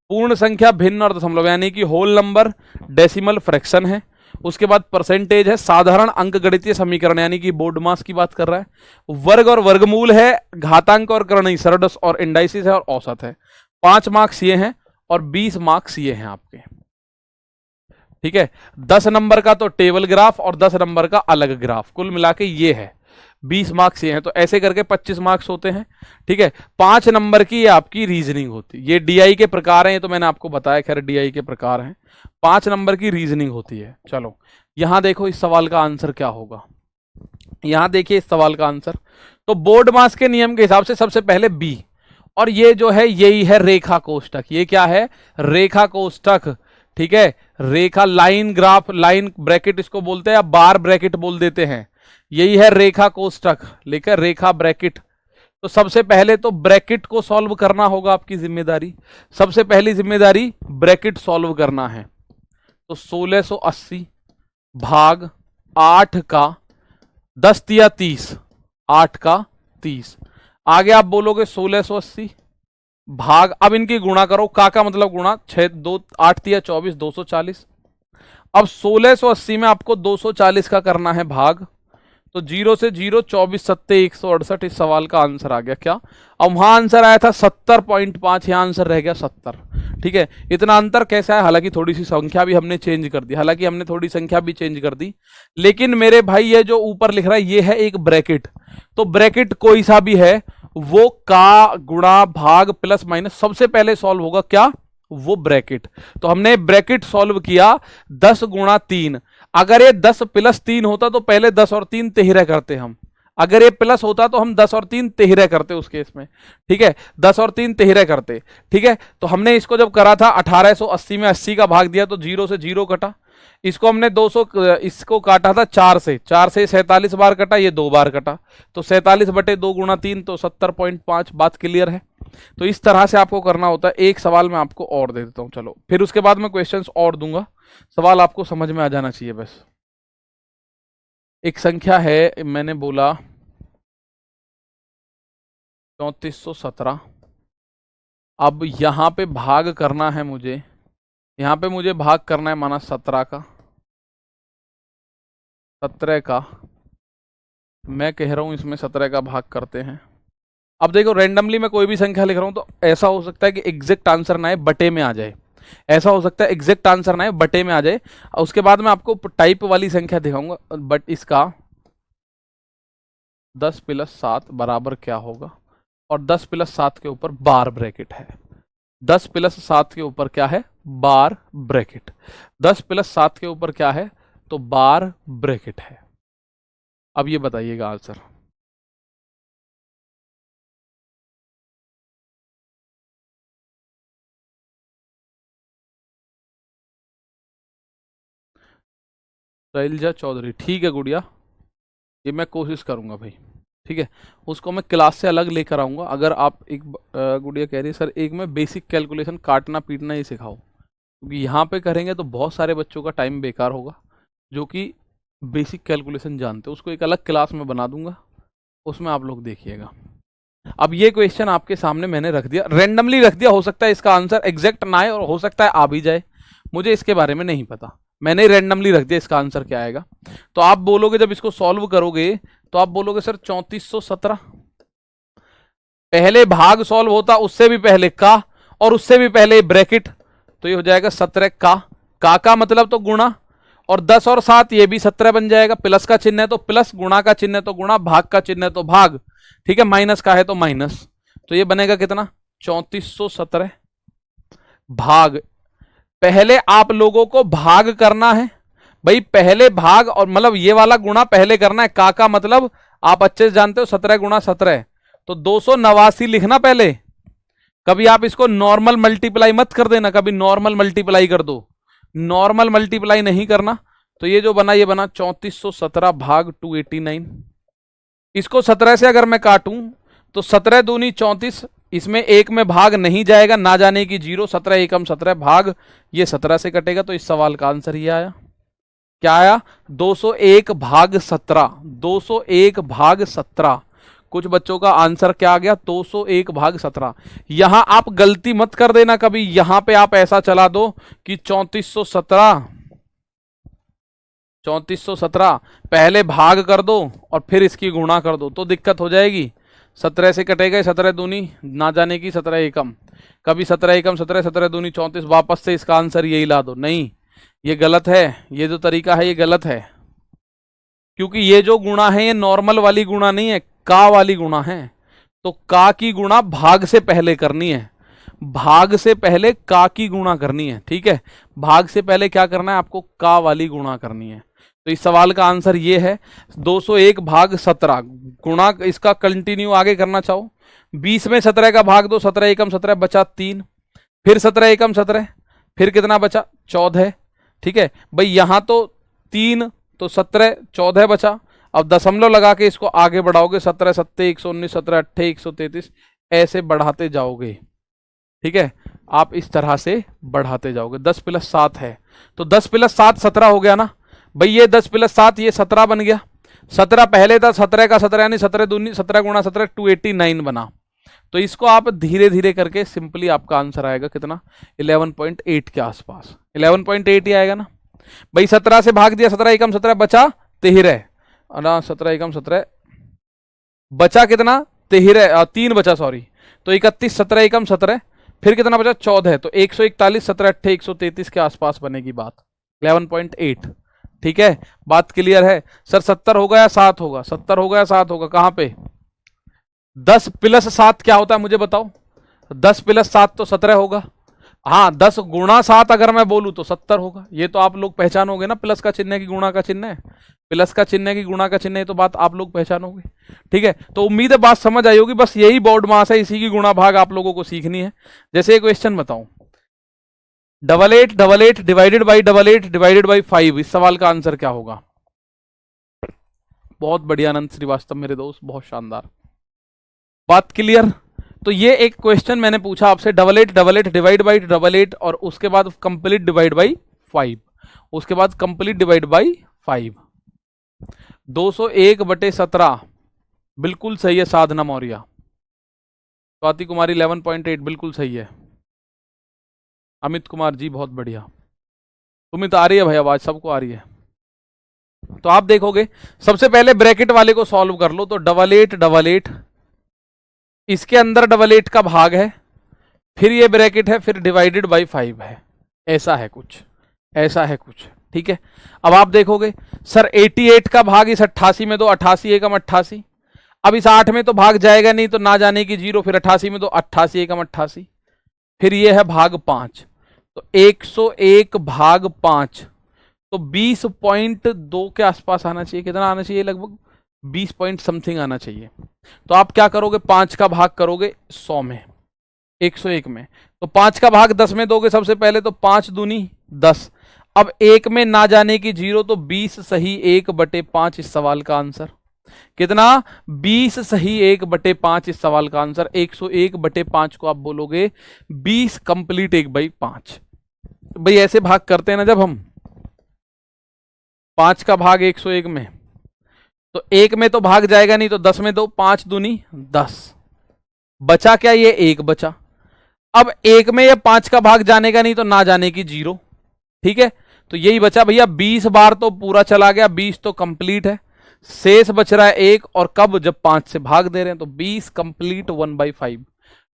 पूर्ण संख्या, भिन्न और दशमलव यानी कि होल नंबर, डेसिमल, फ्रैक्शन है, उसके बाद परसेंटेज है, साधारण अंक गणितीय समीकरण यानी कि बोर्ड मास की बात कर रहा है, वर्ग और वर्गमूल है, घातांक और करणीय, सरडस और इंडाइसिस है, और औसत है। 5 मार्क्स ये हैं और 20 मार्क्स ये हैं आपके, ठीक है। 10 नंबर का तो टेबल ग्राफ और 10 नंबर का अलग ग्राफ, कुल मिला के ये है। 20 मार्क्स ये हैं, तो ऐसे करके 25 मार्क्स होते हैं। ठीक है, 5 नंबर की ये आपकी रीजनिंग होती है। ये डीआई के प्रकार हैं, ये तो मैंने आपको बताया, खैर डीआई के प्रकार हैं। 5 नंबर की रीजनिंग होती है। चलो यहां देखो इस सवाल का आंसर क्या होगा। यहां देखिए इस सवाल का आंसर, तो बोर्ड मास के नियम के हिसाब से सबसे पहले बी, और ये जो है यही है रेखा कोष्ठक। ये क्या है? रेखा कोष्ठक। ठीक है, रेखा, लाइन ग्राफ, लाइन ब्रैकेट इसको बोलते हैं, या बार ब्रैकेट बोल देते हैं। यही है रेखा कोष्ठक, लेकर रेखा ब्रैकेट। तो सबसे पहले तो ब्रैकेट को सॉल्व करना होगा, आपकी जिम्मेदारी, सबसे पहली जिम्मेदारी ब्रैकेट सॉल्व करना है। तो 1680 भाग 8 का 10 या 30, 8 का 30, आगे आप बोलोगे 1680 भाग, अब इनकी गुणा करो, का मतलब गुणा, 6 2 8 या 24, 240। अब 1680 में आपको 240 का करना है भाग, तो 0 से 0, 24 सत्ते 168। इस सवाल का आंसर आ गया क्या? अब वहां आंसर आया था 70.5, यहां आंसर रह गया 70। ठीक है, इतना अंतर कैसा है? हालांकि थोड़ी सी संख्या भी हमने चेंज कर दी, हालांकि हमने थोड़ी संख्या भी चेंज कर दी, लेकिन मेरे भाई ये जो ऊपर लिख रहा है ये है एक ब्रैकेट। तो ब्रैकेट कोई सा भी है वो का गुणा भाग प्लस माइनस सबसे पहले सॉल्व होगा, क्या? वो ब्रैकेट। तो हमने ब्रैकेट सॉल्व किया 10 गुणा 3। अगर ये 10 प्लस 3 होता तो पहले 10 और 3 तेरह करते हम, अगर ये प्लस होता तो हम 10 और 3 तेरह करते उस केस में। ठीक है, 10 और 3 तेरह करते। ठीक है, तो हमने इसको जब करा था 1880 में 80 का भाग दिया तो 0 से 0 कटा, इसको हमने 200, इसको काटा था 4 से 47 बार कटा, ये 2 बार कटा, तो 47 बटे 2 गुणा 3, तो 70.5। बात क्लियर है? तो इस तरह से आपको करना होता है। एक सवाल मैं आपको और दे देता हूं, चलो, फिर उसके बाद मैं क्वेश्चंस और दूंगा, सवाल आपको समझ में आ जाना चाहिए बस। एक संख्या है, मैंने बोला 3417। अब यहां पे भाग करना है मुझे, यहां पे मुझे भाग करना है माना 17 का, 17 का, मैं कह रहा हूं इसमें 17 का भाग करते हैं। अब देखो रैंडमली मैं कोई भी संख्या लिख रहा हूं, तो ऐसा हो सकता है कि एग्जैक्ट आंसर ना आए, बटे में आ जाए, ऐसा हो सकता है एग्जैक्ट आंसर ना आए, बटे में आ जाए। और उसके बाद मैं आपको टाइप वाली संख्या दिखाऊंगा, बट इसका 10 + 7 बराबर क्या होगा, और 10 + 7 के ऊपर बार ब्रैकेट है। 10 + 7 के ऊपर क्या है? बार ब्रैकेट। 10 + 7 के ऊपर क्या है? तो बार ब्रैकेट है। अब ये बताइएगा आंसर। शैलजा चौधरी, ठीक है गुड़िया, ये मैं कोशिश करूंगा भाई। ठीक है, उसको मैं क्लास से अलग लेकर आऊंगा। अगर आप एक गुड़िया कह रही है सर एक मैं बेसिक कैलकुलेशन काटना पीटना ही सिखाओ, क्योंकि यहाँ पे करेंगे तो बहुत सारे बच्चों का टाइम बेकार होगा जो कि बेसिक कैलकुलेशन जानते हो। उसको एक अलग क्लास में बना दूंगा, उसमें आप लोग देखिएगा। अब ये क्वेश्चन आपके सामने मैंने रख दिया, रेंडमली रख दिया, हो सकता है इसका आंसर एग्जैक्ट ना आए और हो सकता है आ भी जाए, मुझे इसके बारे में नहीं पता, मैंने रेंडमली रख दिया इसका आंसर क्या आएगा। तो आप बोलोगे जब इसको सॉल्व करोगे तो आप बोलोगे सर 3417, पहले भाग सॉल्व होता, उससे भी पहले का, और उससे भी पहले ब्रैकेट, तो ये हो जाएगा 17 का मतलब तो गुणा, और 10 और 7 ये भी 17 बन जाएगा, प्लस का चिन्ह है तो प्लस, गुणा का चिन्ह है तो गुणा, भाग का चिन्ह है तो भाग। ठीक है, माइनस का है तो माइनस, तो ये बनेगा कितना? 3417 भाग, पहले आप लोगों को भाग करना है भाई, पहले भाग, और मतलब ये वाला गुणा पहले करना है। का मतलब आप अच्छे से जानते हो, 17 गुणा 17, तो 289 लिखना पहले। कभी आप इसको नॉर्मल मल्टीप्लाई मत कर देना, कभी नॉर्मल मल्टीप्लाई कर दो, नॉर्मल मल्टीप्लाई नहीं करना। तो ये जो बना, ये बना 3417 भाग 289। इसको 17 से अगर मैं काटूं तो 17 दूनी 34, इसमें एक में भाग नहीं जाएगा, ना जाने की 0, 17 एकम 17 भाग, ये 17 से कटेगा। तो इस सवाल का आंसर ये आया, क्या आया? 201 भाग 17, 201 भाग 17। कुछ बच्चों का आंसर क्या आ गया? 201 भाग 17। यहां आप गलती मत कर देना कभी, यहां पे आप ऐसा चला दो कि 3417, 3417 पहले भाग कर दो और फिर इसकी गुणा कर दो, तो दिक्कत हो जाएगी। 17 से कटेगा, 17 दूनी ना जाने की 17 एकम, कभी 17 एकम 17, 17 दूनी 34, वापस से इसका आंसर यही ला दो। नहीं, ये गलत है, ये जो तरीका है ये गलत है, क्योंकि ये जो गुणा है ये नॉर्मल वाली गुणा नहीं है, का वाली गुणा है। तो का की गुणा भाग से पहले करनी है, भाग से पहले का की गुणा करनी है, ठीक है। भाग से पहले क्या करना है आपको, का वाली गुणा करनी है। तो इस सवाल का आंसर ये है 201 भाग 17 गुणा। इसका कंटिन्यू आगे करना चाहो, 20 में 17 का भाग दो, 17 एकम 17 बचा 3, फिर 17 एकम 17, फिर कितना बचा 14, ठीक है भाई। यहां तो 3 तो 17 14 बचा। अब दशमलव लगा के इसको आगे बढ़ाओगे, 17 7 119, 17 8 133, ऐसे बढ़ाते जाओगे, ठीक है। आप इस तरह से बढ़ाते जाओगे। 10 + 7 है तो 10 + 7 17 हो गया ना भाई। ये 10 + 7 ये 17 बन गया। 17 पहले था, 17 का 17 यानी 17 दूनी 17 गुणा 17 289 बना। तो इसको आप धीरे धीरे करके सिंपली आपका आंसर आएगा कितना, 11.8 के आसपास, 11.8 ही आएगा ना भाई। 17 से भाग दिया, 17 एकम 17 बचा 13, 17 एकम 17 बचा कितना 13, 3 बचा सॉरी, तो 31, 17 एकम 17, फिर कितना बचा 14, तो 141, 17 8 133 के आसपास बनेगी बात, 11.8, ठीक है। बात क्लियर है सर। 70 होगा या 7 होगा, 70 होगा या 7 होगा, कहां पे 10 + 7 क्या होता है मुझे बताओ। 10 + 7 तो 17 होगा। हाँ 10 गुणा 7 अगर मैं बोलूं तो 70 होगा। ये तो आप लोग पहचानोगे ना, प्लस का चिन्ह है कि गुणा का चिन्ह है, प्लस का चिन्ह है कि गुणा का चिन्ह है, तो बात आप लोग पहचानोगे, ठीक है। तो उम्मीद है बात समझ आई होगी। बस यही बोर्ड मास है, इसी की गुणा भाग आप लोगों को सीखनी है। जैसे एक क्वेश्चन बताऊं, 8888 डिवाइडेड बाई 88 डिवाइडेड बाई 5, इस सवाल का आंसर क्या होगा। बहुत बढ़िया अनंत श्रीवास्तव मेरे दोस्त, बहुत शानदार, बात क्लियर। तो ये एक क्वेश्चन मैंने पूछा आपसे, 8888 डिवाइड बाई 88 और उसके बाद कंप्लीट डिवाइड बाई 5, उसके बाद कंप्लीट डिवाइड बाई 5, 201/17 बिल्कुल सही है। साधना मौर्य, स्वाति कुमारी 11.8 बिल्कुल सही है। अमित कुमार जी बहुत बढ़िया। सुमित आ रही है भाई आवाज, सबको आ रही है। तो आप देखोगे सबसे पहले ब्रैकेट वाले को सॉल्व कर लो। तो 8888 इसके अंदर 88 का भाग है, फिर ये ब्रैकेट है, फिर डिवाइडेड बाई 5 है, ऐसा है कुछ, ऐसा है कुछ, ठीक है। अब आप देखोगे सर 88 का भाग इस 88 में दो, 88 एकम 88। अब इस 8 में तो भाग जाएगा नहीं, तो ना जाने की 0, फिर 88 में दो, 88 एकम 88, फिर ये है भाग 5, तो 101 भाग 5, तो 20.2 के आसपास आना चाहिए। कितना आना चाहिए, लगभग 20 पॉइंट समथिंग आना चाहिए। तो आप क्या करोगे, 5 का भाग करोगे 100 में, 101 में, तो 5 का भाग 10 में दोगे सबसे पहले, तो 5 दूनी 10। अब 1 में ना जाने की 0, तो 20 सही 1/5 इस सवाल का आंसर। कितना, 20 सही 1/5 इस सवाल का आंसर। 101/5 को आप बोलोगे 20 कंप्लीट 1/5। भाई ऐसे भाग करते हैं ना जब हम, 5 का भाग 101 में, तो 1 में तो भाग जाएगा नहीं, तो 10 में दो, 5 दूनी 10, बचा क्या, ये 1 बचा। अब 1 में ये 5 का भाग जाने का नहीं, तो ना जाने की 0, ठीक है। तो यही बचा भैया, 20 बार तो पूरा चला गया, 20 तो कंप्लीट है, शेष बच रहा है 1, और कब, जब 5 से भाग दे रहे हैं। तो 20 कंप्लीट 1/5,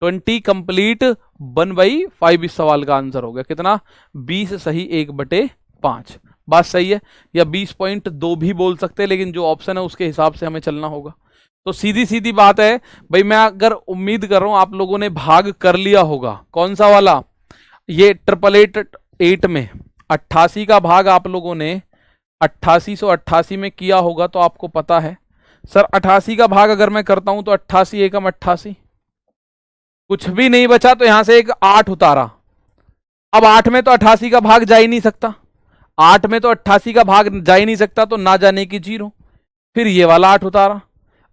20 कंप्लीट 1/5 इस सवाल का आंसर हो गया। कितना, 20 सही 1/5। बात सही है, या 20.2 भी बोल सकते हैं, लेकिन जो ऑप्शन है उसके हिसाब से हमें चलना होगा। तो सीधी सीधी बात है भाई, मैं अगर उम्मीद कर रहा हूं आप लोगों ने भाग कर लिया होगा। कौन सा वाला, ये 8888 में 88 का भाग आप लोगों ने 8888 में किया होगा, तो आपको पता है सर 88 का भाग अगर मैं करता हूं तो 88 एकम 88, कुछ भी नहीं बचा, तो यहां से एक 8 उतारा। अब 8 में तो 88 का भाग जा ही नहीं सकता, 8 में तो 88 का भाग जा ही नहीं सकता, तो ना जाने की 0, फिर ये वाला 8 उतारा।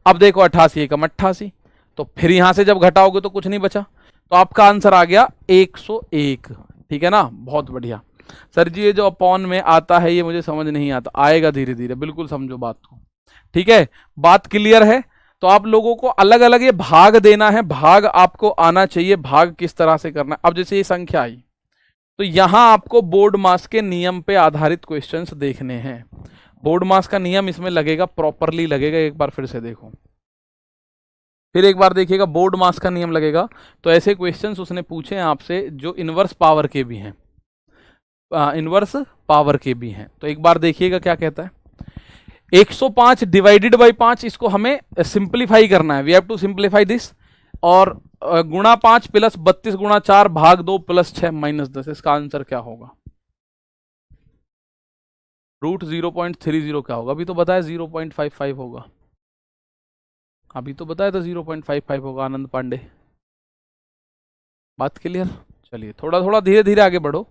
अब देखो 88 एकम 88, तो फिर यहां से जब घटाओगे तो कुछ नहीं बचा, तो आपका आंसर आ गया 101, ठीक है ना। बहुत बढ़िया सर जी, ये जो अपॉन में आता है ये मुझे समझ नहीं आता, आएगा धीरे धीरे, बिल्कुल समझो बात को, ठीक है। बात क्लियर है। तो आप लोगों को अलग अलग ये भाग देना है, भाग आपको आना चाहिए, भाग किस तरह से करना है। अब जैसे ये संख्या आई, तो यहां आपको बोर्ड मास के नियम पे आधारित क्वेश्चंस देखने हैं। बोर्ड मास का नियम इसमें लगेगा, प्रॉपरली लगेगा। एक बार फिर से देखो, फिर एक बार देखिएगा, बोर्ड मास का नियम लगेगा। तो ऐसे क्वेश्चंस उसने पूछे हैं आपसे जो इनवर्स पावर के भी हैं, इनवर्स पावर के भी हैं। तो एक बार देखिएगा क्या कहता है। 105 डिवाइडेड बाई 5, इसको हमें सिंप्लीफाई करना है, we have to simplify this. और गुणा 5 प्लस 32 गुणा 4 भाग 2 प्लस 6 माइनस 10, इसका आंसर क्या होगा? रूट 0.30 क्या होगा? अभी तो बताया 0.55 होगा, अभी तो बताया था 0.55 होगा आनंद पांडे। बात क्लियर? चलिए थोड़ा थोड़ा धीरे धीरे आगे बढ़ो,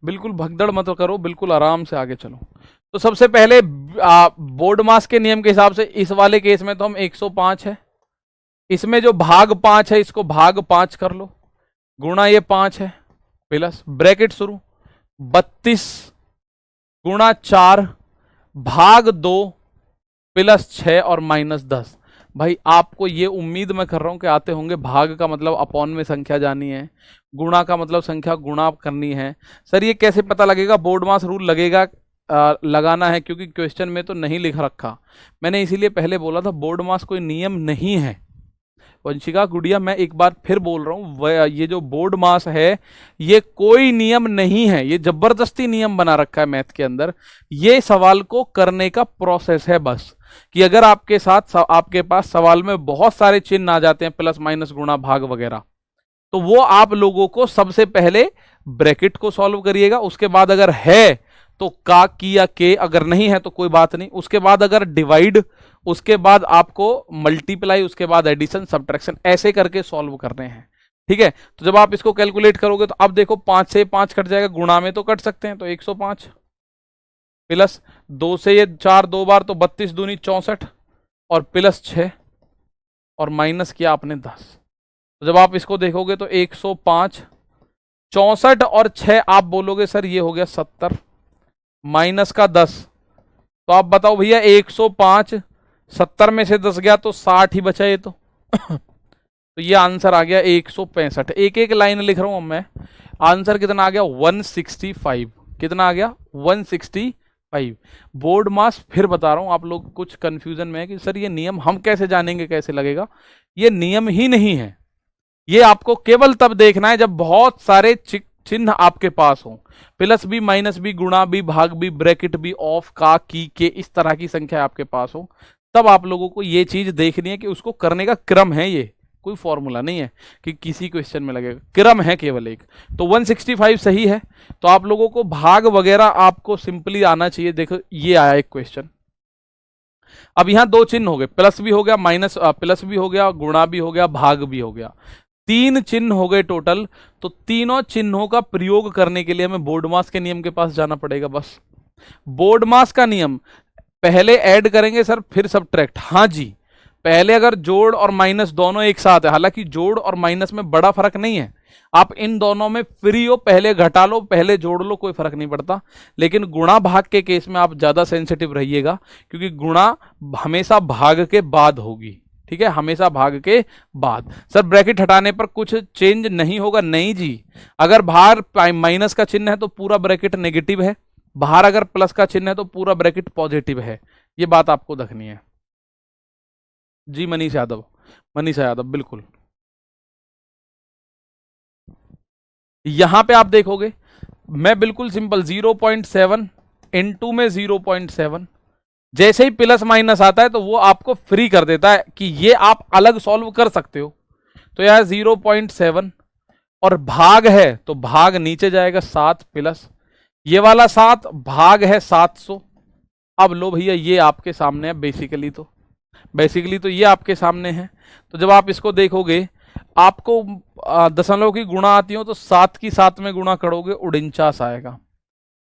बिल्कुल भगदड़ मत करो, बिल्कुल आराम से आगे चलो। तो सबसे पहले बोर्ड मास के नियम के हिसाब से इस वाले केस में तो हम 105 है, इसमें जो भाग 5 है इसको भाग 5 कर लो, गुणा ये 5 है, प्लस ब्रैकेट शुरू 32 गुणा 4 भाग 2 प्लस 6 और माइनस 10। भाई आपको ये उम्मीद मैं कर रहा हूं कि आते होंगे, भाग का मतलब अपॉन में संख्या जानी है, गुणा का मतलब संख्या गुणा करनी है। सर ये कैसे पता लगेगा? बोर्ड मास रूल लगेगा, लगाना है, क्योंकि क्वेश्चन में तो नहीं लिख रखा। मैंने इसीलिए पहले बोला था बोर्ड मास कोई नियम नहीं है। वंशिका गुड़िया मैं एक बार फिर बोल रहा हूं, ये जो बोर्ड मास है ये कोई नियम नहीं है, ये जबरदस्ती नियम बना रखा है मैथ के अंदर। ये सवाल को करने का प्रोसेस है बस, कि अगर आपके साथ आपके पास सवाल में बहुत सारे चिन्ह आ जाते हैं, प्लस माइनस गुणा भाग वगैरह, तो वो आप लोगों को सबसे पहले ब्रैकेट को सॉल्व करिएगा, उसके बाद अगर है तो का की या के, अगर नहीं है तो कोई बात नहीं, उसके बाद अगर डिवाइड, उसके बाद आपको मल्टीप्लाई, उसके बाद एडिशन सब्ट्रैक्शन, ऐसे करके सॉल्व करने हैं। ठीक है, तो जब आप इसको कैलकुलेट करोगे तो अब देखो 5 से 5 कट जाएगा, गुणा में तो कट सकते हैं, तो 105 प्लस 2 से ये 4 दो बार तो 32 दूनी 64 और प्लस 6 और माइनस किया आपने 10। तो जब आप इसको देखोगे तो 105 64 और 6 आप बोलोगे सर ये हो गया 70 माइनस का 10, तो आप बताओ भैया 105 70 में से 10 गया तो 60 ही बचा ये तो तो ये आंसर आ गया 165। एक एक लाइन लिख रहा हूं मैं, आंसर कितना आ गया 165। कितना आ गया 165। बोर्ड मास फिर बता रहा हूं, आप लोग कुछ कंफ्यूजन में है कि सर ये नियम हम कैसे जानेंगे, कैसे लगेगा? ये नियम ही नहीं है, ये आपको केवल तब देखना है जब बहुत सारे चिन्ह आपके पास हो, प्लस भी माइनस भी गुणा भी भाग भी ब्रैकेट भी ऑफ का की के, इस तरह की संख्या आपके पास हो, तब आप लोगों को ये चीज देखनी है कि उसको करने का क्रम है, ये कोई फॉर्मूला नहीं है कि किसी क्वेश्चन में लगेगा, क्रम है केवल एक। तो 165 सही है, तो आप लोगों को भाग वगैरह आपको सिंपली आना चाहिए। देखो ये आया एक क्वेश्चन, अब यहां दो चिन्ह हो गए, प्लस भी हो गया, माइनस प्लस भी हो गया, गुणा भी हो गया, भाग भी हो गया, 3 चिन्ह हो गए टोटल। तो तीनों चिन्हों का प्रयोग करने के लिए हमें बोर्ड मास के नियम के पास जाना पड़ेगा। बस बोर्ड मास का नियम, पहले ऐड करेंगे सर फिर सब्ट्रैक्ट। हाँ जी, पहले अगर जोड़ और माइनस दोनों एक साथ है, हालांकि जोड़ और माइनस में बड़ा फर्क नहीं है, आप इन दोनों में फ्री हो, पहले घटा लो पहले जोड़ लो, कोई फर्क नहीं पड़ता। लेकिन गुणा भाग के केस में आप ज्यादा सेंसिटिव रहिएगा, क्योंकि गुणा हमेशा भाग के बाद होगी। ठीक है, हमेशा भाग के बाद। सर ब्रैकेट हटाने पर कुछ चेंज नहीं होगा? नहीं जी, अगर बाहर माइनस का चिन्ह है तो पूरा ब्रैकेट नेगेटिव है, बाहर अगर प्लस का चिन्ह है तो पूरा ब्रैकेट पॉजिटिव है, ये बात आपको देखनी है। जी मनीष यादव, मनीषा यादव, बिल्कुल। यहां पे आप देखोगे मैं बिल्कुल सिंपल 0.7 इनटू में 0.7, जैसे ही प्लस माइनस आता है तो वो आपको फ्री कर देता है कि ये आप अलग सॉल्व कर सकते हो। तो यह 0.7 और भाग है तो भाग नीचे जाएगा 7 प्लस ये वाला 7, भाग है 700। अब लो भैया ये आपके सामने है, बेसिकली तो ये आपके सामने है। तो जब आप इसको देखोगे, आपको दशमलव की गुणा आती हो तो 7 की 7 में गुणा करोगे 49 आएगा।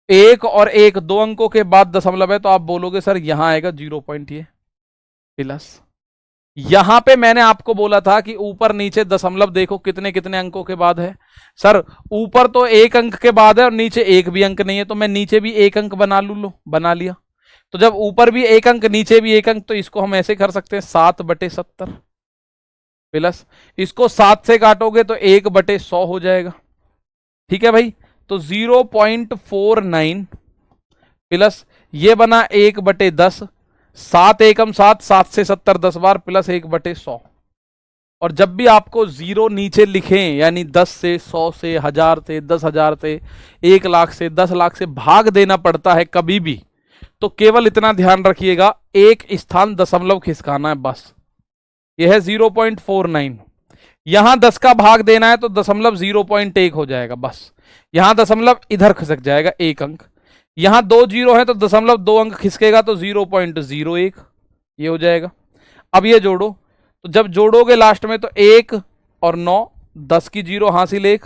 1 और 1 दो अंकों के बाद दशमलव है, तो आप बोलोगे सर यहां आएगा 0 पॉइंट ये प्लस। यहां पे मैंने आपको बोला था कि ऊपर नीचे दशमलव देखो कितने कितने अंकों के बाद है। सर ऊपर तो 1 अंक के बाद है और नीचे 1 भी अंक नहीं है, तो मैं नीचे भी 1 अंक बना लिया। तो जब ऊपर भी 1 अंक नीचे भी 1 अंक, तो इसको हम ऐसे कर सकते हैं 7/70 प्लस इसको 7 से काटोगे तो 1/100 हो जाएगा। ठीक है भाई, तो 0.49 प्लस ये बना 1/10, 7 एकम 7, 7 से 70 10 बार प्लस 1/100। और जब भी आपको जीरो नीचे लिखें, यानी 10 से 100 से 1000 से 10,000 से 1 लाख से 10 लाख से भाग देना पड़ता है कभी भी, तो केवल इतना ध्यान रखिएगा, एक स्थान दशमलव खिसकाना है बस। यह है 0.49। यहां 10 का भाग देना है तो दशमलव 0.1 हो जाएगा बस। यहां दशमलव इधर खिसक जाएगा एक अंक। यहां 2 जीरो है तो दशमलव 2 अंक खिसकेगा तो 0.01 ये हो जाएगा। अब ये जोड़ो, तो जब जोड़ोगे लास्ट में तो 1 और 9, 10 की जीरो हासिल 1,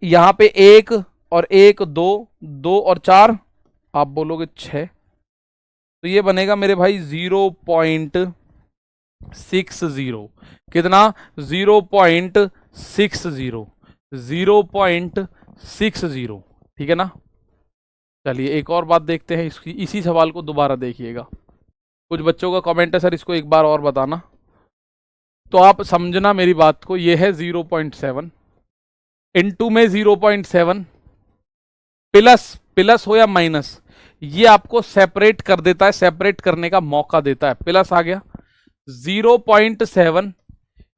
यहां पे 1 और 1 2, 2 और 4 आप बोलोगे 6, तो ये बनेगा मेरे भाई 0.60। कितना? 0.60, 0.60। ठीक है ना। चलिए एक और बात देखते हैं, इसी सवाल को दोबारा देखिएगा। कुछ बच्चों का कमेंट है सर इसको एक बार और बताना, तो आप समझना मेरी बात को। ये है 0.7, इनटू में 0.7, प्लस हो या माइनस, ये आपको सेपरेट कर देता है, सेपरेट करने का मौका देता है। प्लस आ गया 0.7,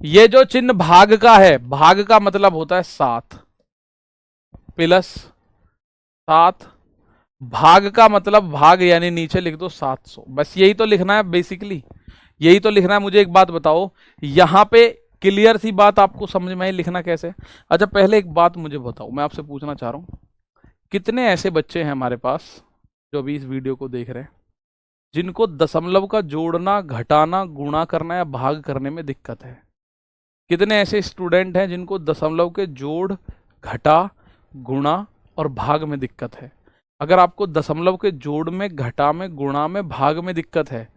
ये जो चिन्ह भाग का है, भाग का मतलब होता है 7, प्लस 7, भाग का मतलब भाग यानी नीचे लिख दो 700। बस यही तो लिखना है, बेसिकली यही तो लिखना है। मुझे एक बात बताओ, यहां पे क्लियर सी बात आपको समझ में आई, लिखना कैसे? अच्छा पहले एक बात मुझे बताओ, मैं आपसे पूछना चाह रहा हूं, कितने ऐसे बच्चे हैं हमारे पास जो अभी इस वीडियो को देख रहे हैं जिनको दशमलव का जोड़ना, घटाना, गुणा करना या भाग करने में दिक्कत है? कितने ऐसे स्टूडेंट हैं जिनको दशमलव के जोड़, घटा, गुणा और भाग में दिक्कत है? अगर आपको दशमलव के जोड़ में, घटा में, गुणा में, भाग में दिक्कत है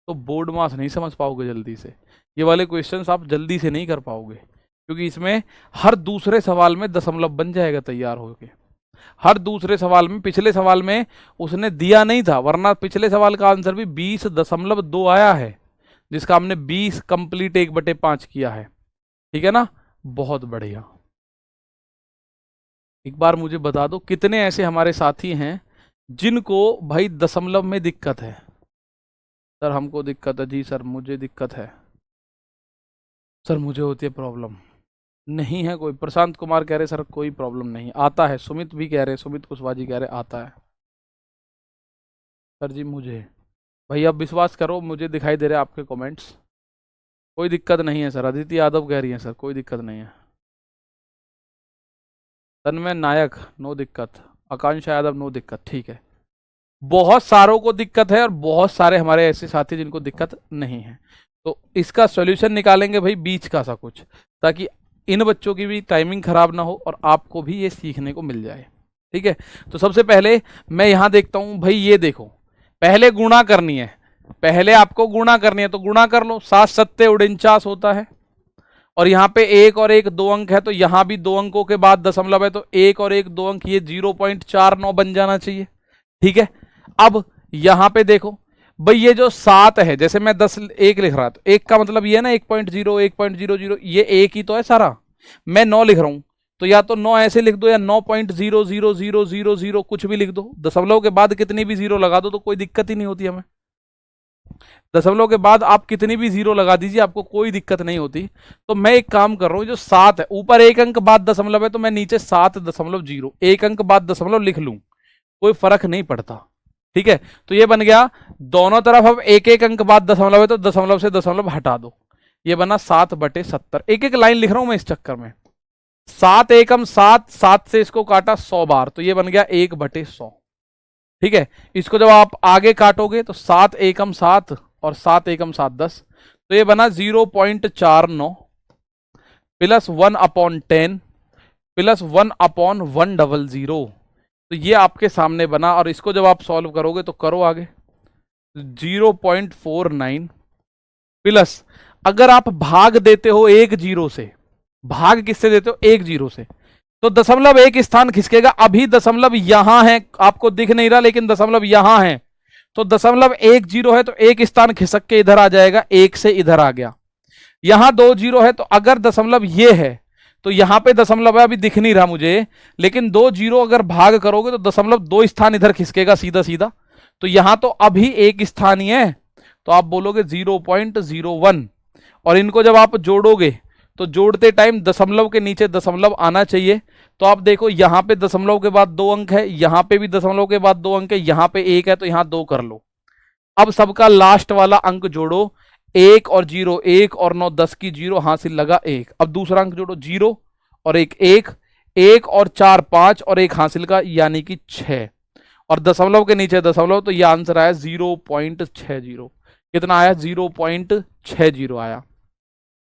तो बोर्ड मास नहीं समझ पाओगे जल्दी से। ये वाले क्वेश्चंस आप जल्दी से नहीं कर पाओगे, क्योंकि इसमें हर दूसरे सवाल में दशमलव बन जाएगा तैयार होके। हर दूसरे सवाल में, पिछले सवाल में उसने दिया नहीं था, वरना पिछले सवाल का आंसर भी 20.2 आया है, जिसका हमने 20 कंप्लीट 1/5 किया है। ठीक है ना, बहुत बढ़िया। एक बार मुझे बता दो, कितने ऐसे हमारे साथी हैं जिनको भाई दशमलव में दिक्कत है? सर हमको दिक्कत है। जी सर मुझे दिक्कत है, सर मुझे होती है प्रॉब्लम। नहीं है कोई। प्रशांत कुमार कह रहे सर कोई प्रॉब्लम नहीं, आता है। सुमित भी कह रहे, सुमित कुशवाहा जी कह रहे आता है। सर जी मुझे, भाई अब विश्वास करो, मुझे दिखाई दे रहे हैं आपके कमेंट्स, कोई दिक्कत नहीं है सर। अदिति यादव कह रही है सर कोई दिक्कत नहीं है। तन्मय नायक नो दिक्कत, आकांक्षा यादव नो दिक्कत। ठीक है, बहुत सारों को दिक्कत है और बहुत सारे हमारे ऐसे साथी जिनको दिक्कत नहीं है। तो इसका सॉल्यूशन निकालेंगे भाई बीच का सा कुछ, ताकि इन बच्चों की भी टाइमिंग खराब ना हो और आपको भी ये सीखने को मिल जाए। ठीक है, तो सबसे पहले मैं यहां देखता हूं भाई, ये देखो पहले गुणा करनी है, पहले आपको गुणा करनी है तो गुणा कर लो। 7 सत्ते 49 होता है, और यहाँ पे 1 और 1 2 अंक है, तो यहाँ भी 2 अंकों के बाद दशमलव है, तो 1 और 1 2 अंक, ये 0.49 बन जाना चाहिए। ठीक है, अब यहाँ पे देखो भाई, ये जो 7 है, जैसे मैं 10 1 लिख रहा, तो 1 का मतलब ये है ना 1.0 1.00, ये 1 ही तो है सारा। मैं 9 लिख रहा हूं, तो या तो 9 ऐसे लिख दो या 9.00000 कुछ भी लिख दो। दशमलव के बाद कितनी भी जीरो लगा दो तो कोई दिक्कत ही नहीं होती हमें। दशमलव के बाद आप कितनी भी जीरो लगा दीजिए, आपको कोई दिक्कत नहीं होती। तो मैं एक काम कर रहा हूं, जो 7 है, ऊपर 1 अंक बाद दशमलव है, तो मैं नीचे 7.0 1 अंक बाद दशमलव लिख लूं, कोई फर्क नहीं पड़ता। ठीक है, तो ये बन गया। दोनों तरफ अब 1 अंक बाद दशमलव है, तो दशमलव से दशमलव हटा दो, ये बना 7/70। एक एक लाइन लिख रहा हूं मैं इस चक्कर में। 7 एकम 7, 7 से इसको काटा 100 बार, तो ये बन गया 1/100। ठीक है, इसको जब आप आगे काटोगे तो 7 एकम 7 और 7 एकम 7 10, तो ये बना 0.49 प्लस 1/10 प्लस 1/100। तो ये आपके सामने बना, और इसको जब आप सॉल्व करोगे तो करो आगे 0.49 प्लस, अगर आप भाग देते हो 1 जीरो से, भाग किससे देते हो? 1 जीरो से, तो दशमलव एक स्थान खिसकेगा। अभी दशमलव यहां है, आपको दिख नहीं रहा लेकिन दशमलव यहां है, तो दशमलव 1 जीरो है तो एक स्थान खिसक के इधर आ जाएगा, 1 से इधर आ गया। यहां 2 जीरो है, तो अगर दशमलव ये है तो यहां पे दशमलव है, अभी दिख नहीं रहा मुझे, लेकिन 2 जीरो अगर भाग करोगे तो दशमलव 2 स्थान इधर खिसकेगा सीधा सीधा, तो यहां तो अभी एक स्थान ही है, तो आप बोलोगे 0.01, और इनको जब आप जोड़ोगे तो जोड़ते टाइम दशमलव के नीचे दशमलव आना चाहिए। तो आप देखो यहाँ पे दशमलव के बाद 2 अंक है, यहाँ पे भी दशमलव के बाद 2 अंक है, यहाँ पे 1 है तो यहाँ 2 कर लो। अब सबका लास्ट वाला अंक जोड़ो, 1 और 0, 1 और 9 10 की 0, हासिल लगा 1। अब दूसरा अंक जोड़ो, 0 और 1 1, 1 और 4 5 और 1 हासिल का यानी कि 6, और दशमलव के नीचे दशमलव, तो यह आंसर आया 0.60। कितना आया? 0.60 आया।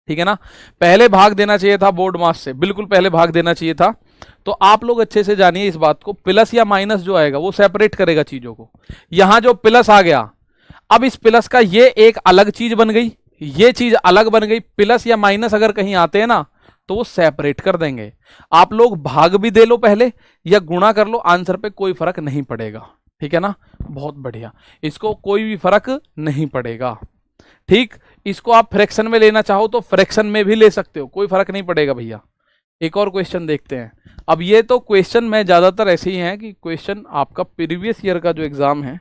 ठीक है ना। पहले भाग देना चाहिए था बोर्ड मास से, बिल्कुल पहले भाग देना चाहिए था। तो आप लोग अच्छे से जानिए इस बात को, प्लस या माइनस जो आएगा वो सेपरेट करेगा चीजों को। यहां जो प्लस आ गया, अब इस प्लस का ये एक अलग चीज बन गई, ये चीज अलग बन गई। प्लस या माइनस अगर कहीं आते हैं ना तो वो सेपरेट कर देंगे। आप लोग भाग भी दे लो पहले या गुणा कर लो, आंसर पे कोई फर्क नहीं पड़ेगा। ठीक है ना, बहुत बढ़िया, इसको कोई भी फर्क नहीं पड़ेगा। ठीक, इसको आप फ्रैक्शन में लेना चाहो तो फ्रैक्शन में भी ले सकते हो, कोई फर्क नहीं पड़ेगा भैया। एक और क्वेश्चन देखते हैं। अब ये तो क्वेश्चन में ज्यादातर ऐसे ही हैं कि क्वेश्चन आपका प्रीवियस ईयर का जो एग्जाम है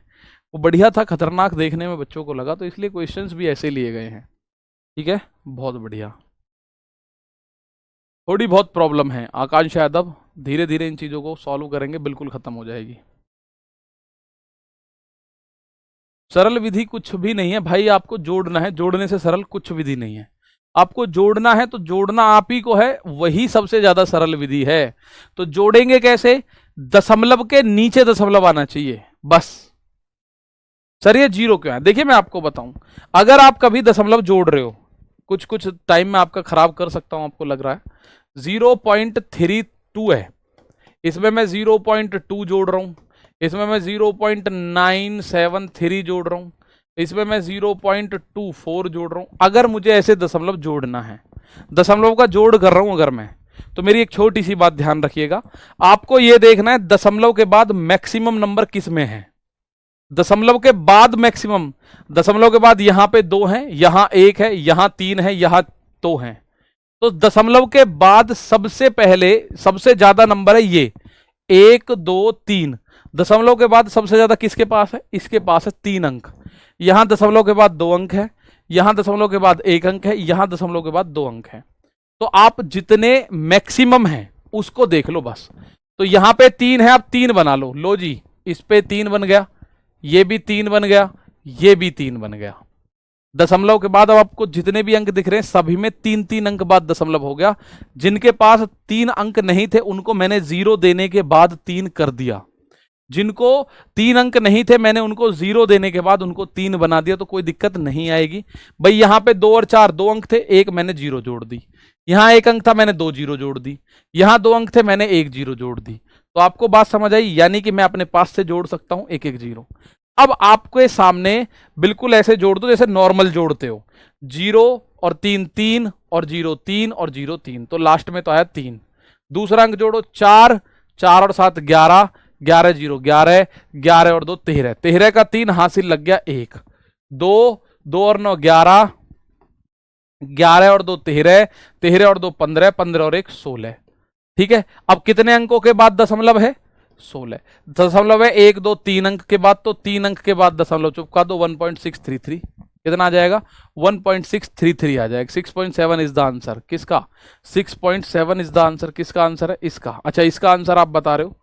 वो बढ़िया था, खतरनाक देखने में बच्चों को लगा, तो इसलिए क्वेश्चंस भी ऐसे लिए गए हैं। ठीक है, बहुत बढ़िया। थोड़ी बहुत प्रॉब्लम है, आकांक्ष यादव धीरे धीरे इन चीजों को सॉल्व करेंगे, बिल्कुल खत्म हो जाएगी। सरल विधि कुछ भी नहीं है भाई, आपको जोड़ना है, जोड़ने से सरल कुछ विधि नहीं है। आपको जोड़ना है तो जोड़ना आप ही को है, वही सबसे ज्यादा सरल विधि है। तो जोड़ेंगे कैसे? दशमलव के नीचे दशमलव आना चाहिए बस। सर ये 0 क्यों है? देखिए मैं आपको बताऊं, अगर आप कभी दशमलव जोड़ रहे हो, कुछ कुछ टाइम में आपका खराब कर सकता हूं, आपको लग रहा है 0.32 है, इसमें मैं 0.2 जोड़ रहा हूं, इसमें मैं 0.973 जोड़ रहा हूं, इसमें मैं 0.24 जोड़ रहा हूं। अगर मुझे ऐसे दशमलव जोड़ना है, दशमलव का जोड़ कर रहा हूं अगर मैं, तो मेरी एक छोटी सी बात ध्यान रखिएगा, आपको यह देखना है दशमलव के बाद मैक्सिमम नंबर किस में है। दशमलव के बाद मैक्सिमम, दशमलव के बाद यहां पे 2 है, यहां 1 है, यहां 3 है, यहां 2 है, तो दशमलव के बाद सबसे पहले सबसे ज्यादा नंबर है ये 1 2 3। दशमलव के बाद सबसे ज्यादा किसके पास है? इसके पास है 3 अंक। यहां दशमलव के बाद 2 अंक है, यहां दशमलव के बाद 1 अंक है, यहां दशमलव के बाद 2 अंक है। तो आप जितने मैक्सिमम है उसको देख लो बस। तो यहां पे 3 है, आप 3 बना लो, लो जी, इस पे 3 बन गया, ये भी 3 बन गया, ये भी 3 बन गया। दशमलव के बाद अब आपको जितने भी अंक दिख रहे हैं सभी में 3-3 अंक बाद दशमलव हो गया। जिनके पास 3 अंक नहीं थे उनको मैंने 0 देने के बाद 3 कर दिया, जिनको 3 अंक नहीं थे मैंने उनको 0 देने के बाद उनको 3 बना दिया, तो कोई दिक्कत नहीं आएगी भाई। यहां पे 2 और 4 2 अंक थे, एक मैंने 0 जोड़ दी, यहां 1 अंक था मैंने 2 0 जोड़ दी, यहां 2 अंक थे मैंने 1 0 जोड़ दी। तो आपको बात समझ आई, यानी कि मैं अपने पास से जोड़ सकता हूं 1 1 0। अब आपके सामने बिल्कुल ऐसे जोड़ दो जैसे नॉर्मल जोड़ते हो, 0 और 3 3 और 0 3 और 0 3, तो लास्ट में तो आया 3। दूसरा अंक जोड़ो 4, 4 और 7 11, 11 0 11, 11 और 2 13, 13 का 3 हासिल लग गया 1, 2 2 और 9 11, 11 और 2 13, 13 और 2 15, 15 और 1 16। ठीक है, अब कितने अंकों के बाद दशमलव है? 16। दशमलव है 1 2 3 अंक के बाद, तो 3 अंक के बाद दशमलव चुपका दो, 1.633। कितना आ जाएगा? 1.633 आ जाएगा। 6.7 इज द आंसर। किसका? 6.7 इज द आंसर। किसका आंसर है? इसका। अच्छा, इसका आंसर आप बता रहे हो,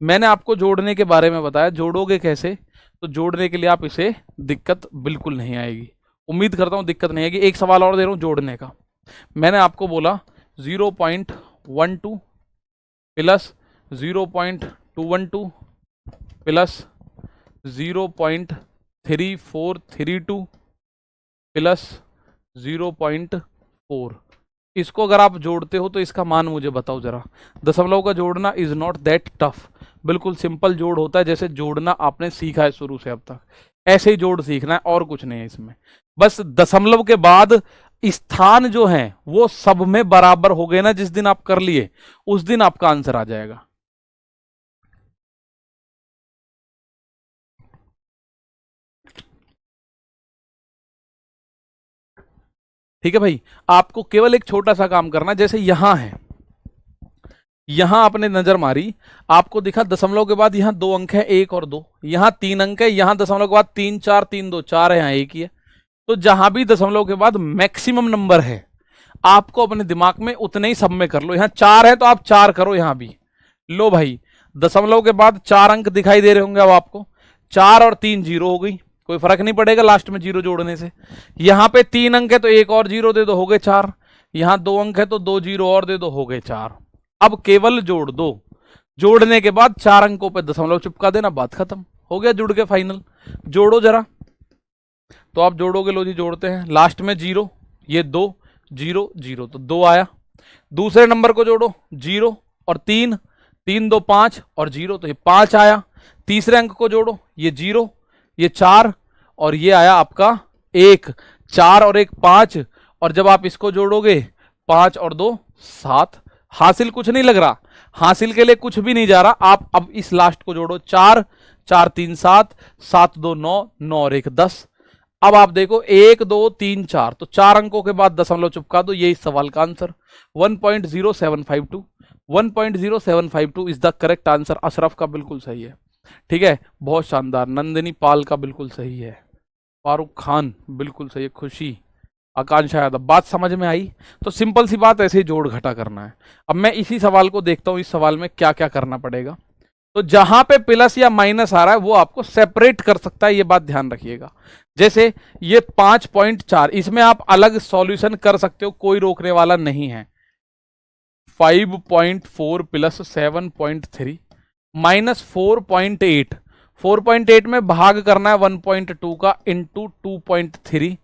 मैंने आपको जोड़ने के बारे में बताया, जोड़ोगे कैसे? तो जोड़ने के लिए आप इसे दिक्कत बिल्कुल नहीं आएगी, उम्मीद करता हूं दिक्कत नहीं आएगी। एक सवाल और दे रहा हूं जोड़ने का। मैंने आपको बोला 0.12 प्लस 0.212 प्लस 0.3432 प्लस 0.4, इसको अगर आप जोड़ते हो तो इसका मान मुझे बताओ जरा। दशमलव का जोड़ना इज नॉट दैट टफ, बिल्कुल सिंपल जोड़ होता है, जैसे जोड़ना आपने सीखा है शुरू से अब तक, ऐसे ही जोड़ सीखना है, और कुछ नहीं है इसमें। बस दशमलव के बाद स्थान जो है वो सब में बराबर हो गए ना, जिस दिन आप कर लिए उस दिन आपका आंसर आ जाएगा। ठीक है भाई, आपको केवल एक छोटा सा काम करना है, जैसे यहां है, यहां आपने नजर मारी, आपको दिखा दशमलव के बाद यहां 2 अंक है 1 और 2, यहां 3 अंक है, यहां दशमलव के बाद 3 4 3 2 4 है, यहां 1 ही है। तो जहां भी दशमलव के बाद मैक्सिमम नंबर है आपको अपने दिमाग में उतने ही सब में कर लो। यहाँ 4 है तो आप 4 करो यहाँ भी। लो भाई, दशमलव के बाद 4 अंक दिखाई दे रहे होंगे अब आपको। 4 और 3 जीरो हो गई, कोई फर्क नहीं पड़ेगा लास्ट में जीरो जोड़ने से। यहाँ पे 3 अंक है तो एक और जीरो दे दो, हो गए 4। यहाँ 2 अंक है तो 2 जीरो और दे दो, हो गए 4। अब केवल जोड़ दो, जोड़ने के बाद 4 अंकों पे दशमलव चिपका देना, बात खत्म, हो गया जुड़ के फाइनल। जोड़ो जरा, तो आप जोड़ोगे, लो जी जोड़ते हैं। लास्ट में जीरो, ये 2 जीरो जीरो तो 2 आया। दूसरे नंबर को जोड़ो, 0 और 3, 3 2 5 और 0 तो ये 5 आया। तीसरे अंक को जोड़ो, ये 0 ये 4 और ये आया आपका 1। 4 और 1 5, और जब आप इसको जोड़ोगे 5 और 2 7। हासिल कुछ नहीं लग रहा, हासिल के लिए कुछ भी नहीं जा रहा। आप अब इस लास्ट को जोड़ो, 4 4 3 7, 7 2 9, 9 और 1 10। अब आप देखो 1 2 3 4, तो 4 अंकों के बाद दशमलव चिपका दो, ये इस सवाल का answer 1.0752। 1.0752 is the correct answer. Ashraf का बिल्कुल सही है, ठीक है, बहुत शानदार। नंदिनी पाल का बिल्कुल सही है। फारूक खान बिल्कुल सही है। खुशी, आकांक्षा यादव, बात समझ में आई? तो सिंपल सी बात, ऐसे ही जोड़ घटा करना है। अब मैं इसी सवाल को देखता हूं, इस सवाल में क्या क्या करना पड़ेगा। तो जहां पे प्लस या माइनस आ रहा है वो आपको सेपरेट कर सकता है, ये बात ध्यान रखिएगा। जैसे ये 5.4, इसमें आप अलग सॉल्यूशन कर सकते हो, कोई रोकने वाला नहीं है। 5.4 प्लस 7.3 माइनस 4.8, 4.8 में भाग करना है 1.2 का इंटू 2.3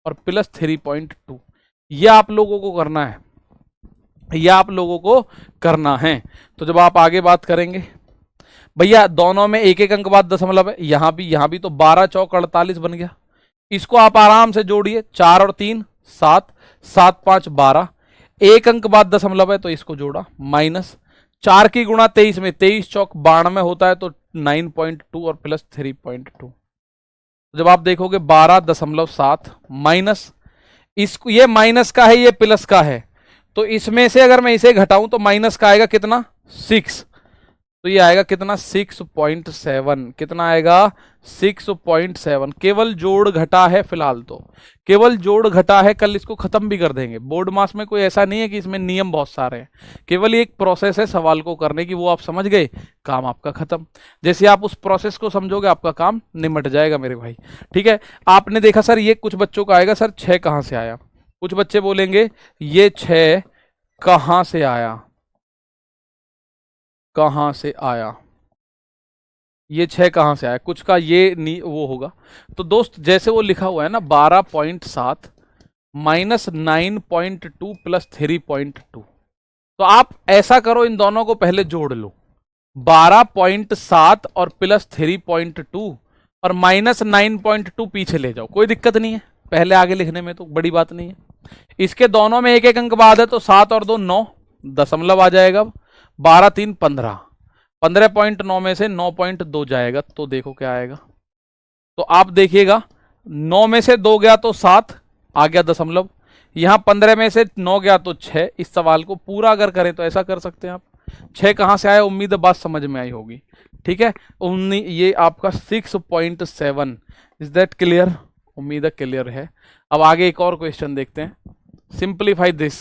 और प्लस 3.2। ये आप लोगों को करना है, ये आप लोगों को करना है। तो जब आप आगे बात करेंगे, भैया दोनों में एक एक अंक बाद दशमलव है, यहां भी तो 12 चौक 48 बन गया। इसको आप आराम से जोड़िए, 4 और 3 7, 7 5 12, एक अंक बाद दशमलव है तो इसको जोड़ा, माइनस 4 की गुणा 23 में, 23 चौक 92 होता है तो 9.2 और प्लस 3.2। जब आप देखोगे 12.7 माइनस, इसको, ये माइनस का है ये प्लस का है, तो इसमें से अगर मैं इसे घटाऊं तो माइनस का आएगा कितना 6, तो ये आएगा कितना 6.7, कितना आएगा 6.7। केवल जोड़ घटा है फिलहाल, तो केवल जोड़ घटा है, कल इसको खत्म भी कर देंगे। बोर्ड मास में कोई ऐसा नहीं है कि इसमें नियम बहुत सारे हैं, केवल एक प्रोसेस है सवाल को करने की, वो आप समझ गए, काम आपका खत्म। जैसे आप उस प्रोसेस को समझोगे आपका काम निमट जाएगा मेरे भाई, ठीक है। आपने देखा सर ये कुछ बच्चों का आएगा, सर 6 कहां से आया, कुछ बच्चे बोलेंगे ये 6 कहां से आया, कहां से आया, ये 6 कहां से आया, कुछ का ये वो होगा। तो दोस्त जैसे वो लिखा हुआ है ना 12.7 माइनस 9.2 प्लस 3.2, तो आप ऐसा करो, इन दोनों को पहले जोड़ लो, 12.7 और प्लस 3.2 और माइनस 9.2 पीछे ले जाओ, कोई दिक्कत नहीं है, पहले आगे लिखने में तो बड़ी बात नहीं है। इसके दोनों में एक एक अंक बाद है तो 7 और 2 9, दशमलव आ जाएगा। 12 3 15, 15.9 में से 9.2 जाएगा तो देखो क्या आएगा। तो आप देखिएगा 9 में से 2 गया तो 7 आ गया दशमलव, यहां 15 में से 9 गया तो 6। इस सवाल को पूरा अगर करें तो ऐसा कर सकते हैं आप। 6 कहां से आया, उम्मीद है बात समझ में आई होगी, ठीक है। ये आपका 6.7, इज दैट क्लियर? उम्मीद है क्लियर है। अब आगे एक और क्वेश्चन देखते हैं, सिंप्लीफाई दिस,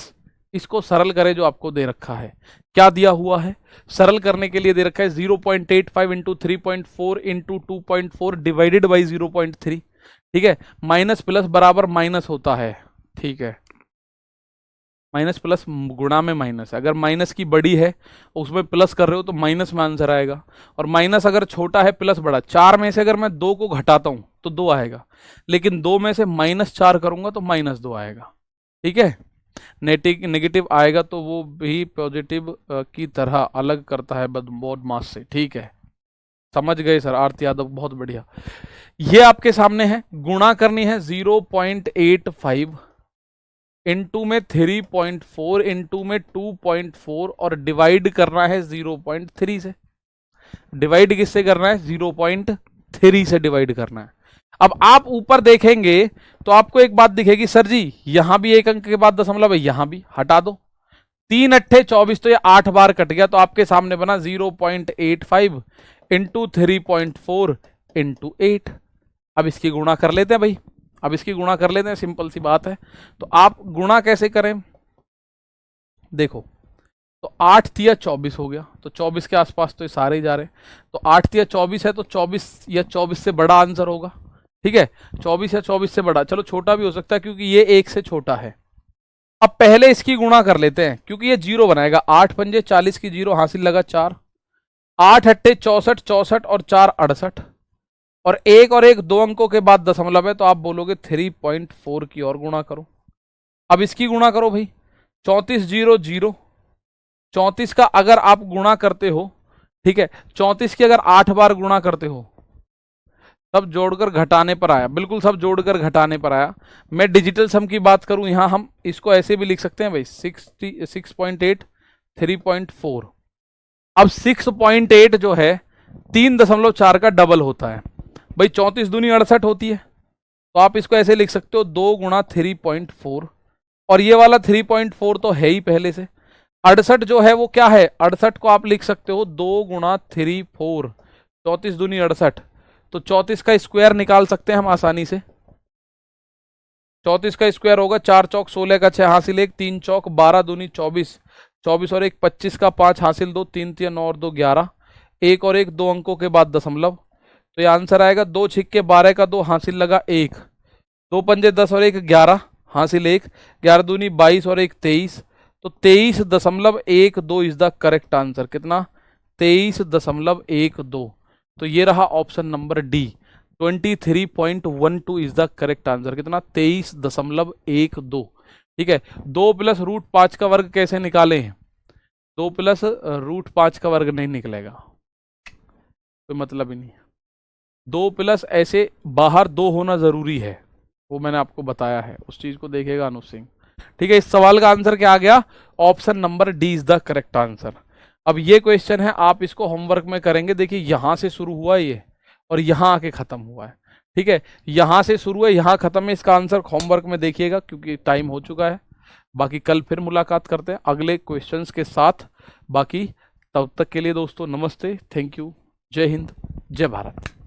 इसको सरल करें जो आपको दे रखा है। क्या दिया हुआ है, सरल करने के लिए दे रखा है 0.85 इंटू 3.4 इंटू 2.4 डिवाइडेड बाई 0.3, ठीक है। माइनस प्लस बराबर माइनस होता है, ठीक है, माइनस प्लस गुणा में माइनस, अगर माइनस की बड़ी है उसमें प्लस कर रहे हो तो माइनस में आंसर आएगा, और माइनस अगर छोटा है प्लस बड़ा। 4 में से अगर मैं 2 को घटाता हूं तो 2 आएगा, लेकिन 2 में से -4 करूंगा तो -2 आएगा, ठीक है। नेगेटिव आएगा तो वो भी पॉजिटिव की तरह अलग करता है बोर्ड मास से, ठीक है, समझ गए सर। आरती यादव बहुत बढ़िया। ये आपके सामने है, गुणा करनी है 0.85 इंटू में 3.4 इंटू में 2.4 और डिवाइड करना है 0.3 से। डिवाइड किससे करना है, 0.3 से डिवाइड करना है। अब आप ऊपर देखेंगे तो आपको एक बात दिखेगी, सर जी यहां भी एक अंक के बाद दशमलव है, यहां भी हटा दो, 3 अट्ठे 24, तो ये 8 बार कट गया, तो आपके सामने बना 0.85 इंटू 3.4 इंटू 8। अब इसकी गुणा कर लेते हैं भाई, अब इसकी गुणा कर लेते हैं, सिंपल सी बात है। तो आप गुणा कैसे करें, देखो, तो 8 तिया 24 हो गया, तो 24 के आसपास तो ये सारे ही जा रहे हैं, तो 8 तिया 24 है, तो 24 या 24 से बड़ा आंसर होगा, ठीक है। 24 या 24 से बड़ा, चलो छोटा भी हो सकता है क्योंकि ये 1 से छोटा है। अब पहले इसकी गुणा कर लेते हैं क्योंकि ये जीरो बनाएगा। 8 पंजे 40 की जीरो, हासिल लगा 4, 8 अट्ठे 64, 64 और 4 68, और एक दो अंकों के बाद दशमलव है, तो आप बोलोगे 3.4 की और गुणा करो। अब इसकी गुणा करो भाई, 34 जीरो जीरो, 34 का अगर आप गुणा करते हो, ठीक है, 34 की अगर 8 बार गुणा करते हो, सब जोड़कर घटाने पर आया, बिल्कुल सब जोड़कर घटाने पर आया। मैं डिजिटल सम की बात करूं, यहां हम इसको ऐसे भी लिख सकते हैं भाई, 6.8 3.4। अब 6.8 जो है 3.4 का डबल होता है भाई, 34 दूनी 68 होती है, तो आप इसको ऐसे लिख सकते हो 2 गुणा 3.4, और ये वाला 3.4 तो है ही पहले से। 68 जो है वो क्या है, 68 को आप लिख सकते हो 2 गुणा 3 4, 34 दूनी 68, तो 34 का स्क्वायर निकाल सकते हैं हम आसानी से। 34 का स्क्वायर होगा 4 चौक 16 का 6 हासिल 1, 3 चौक 12 दूनी 24, 24 और 1 25 का 5 हासिल 2, 3 3 9 और 2 11, 1 और 1 दो अंकों के बाद दशमलव, तो ये आंसर आएगा 2 छिक्के 12 का 2 हासिल लगा 1, 2 पंजे 10 और 1 11 हासिल 1, 11 दूनी 22 और 1 23, तो 23.12 इज द करेक्ट आंसर। कितना, 23.12। तो ये रहा option number D, 23.12 is the correct answer. कितना, 23.12। ठीक है, 2 प्लस रूट 5 का वर्ग कैसे निकालें, 2 प्लस रूट 5 का वर्ग नहीं निकलेगा, कोई मतलब ही नहीं। 2 प्लस ऐसे बाहर 2 होना जरूरी है, वो मैंने आपको बताया है, उस चीज को देखेगा अनुज सिंह। ठीक है, इस सवाल का आंसर क्या आ गया, option number D is the correct answer. अब ये क्वेश्चन है, आप इसको होमवर्क में करेंगे। देखिए यहां से शुरू हुआ है ये, और यहां आके खत्म हुआ है। ठीक है, यहां से शुरू है, यहां खत्म है। इसका आंसर होमवर्क में देखिएगा क्योंकि टाइम हो चुका है। बाकी कल फिर मुलाकात करते हैं अगले क्वेश्चंस के साथ। बाकी तब तक के लिए दोस्तों नमस्ते, थैंक यू, जय हिंद, जय भारत।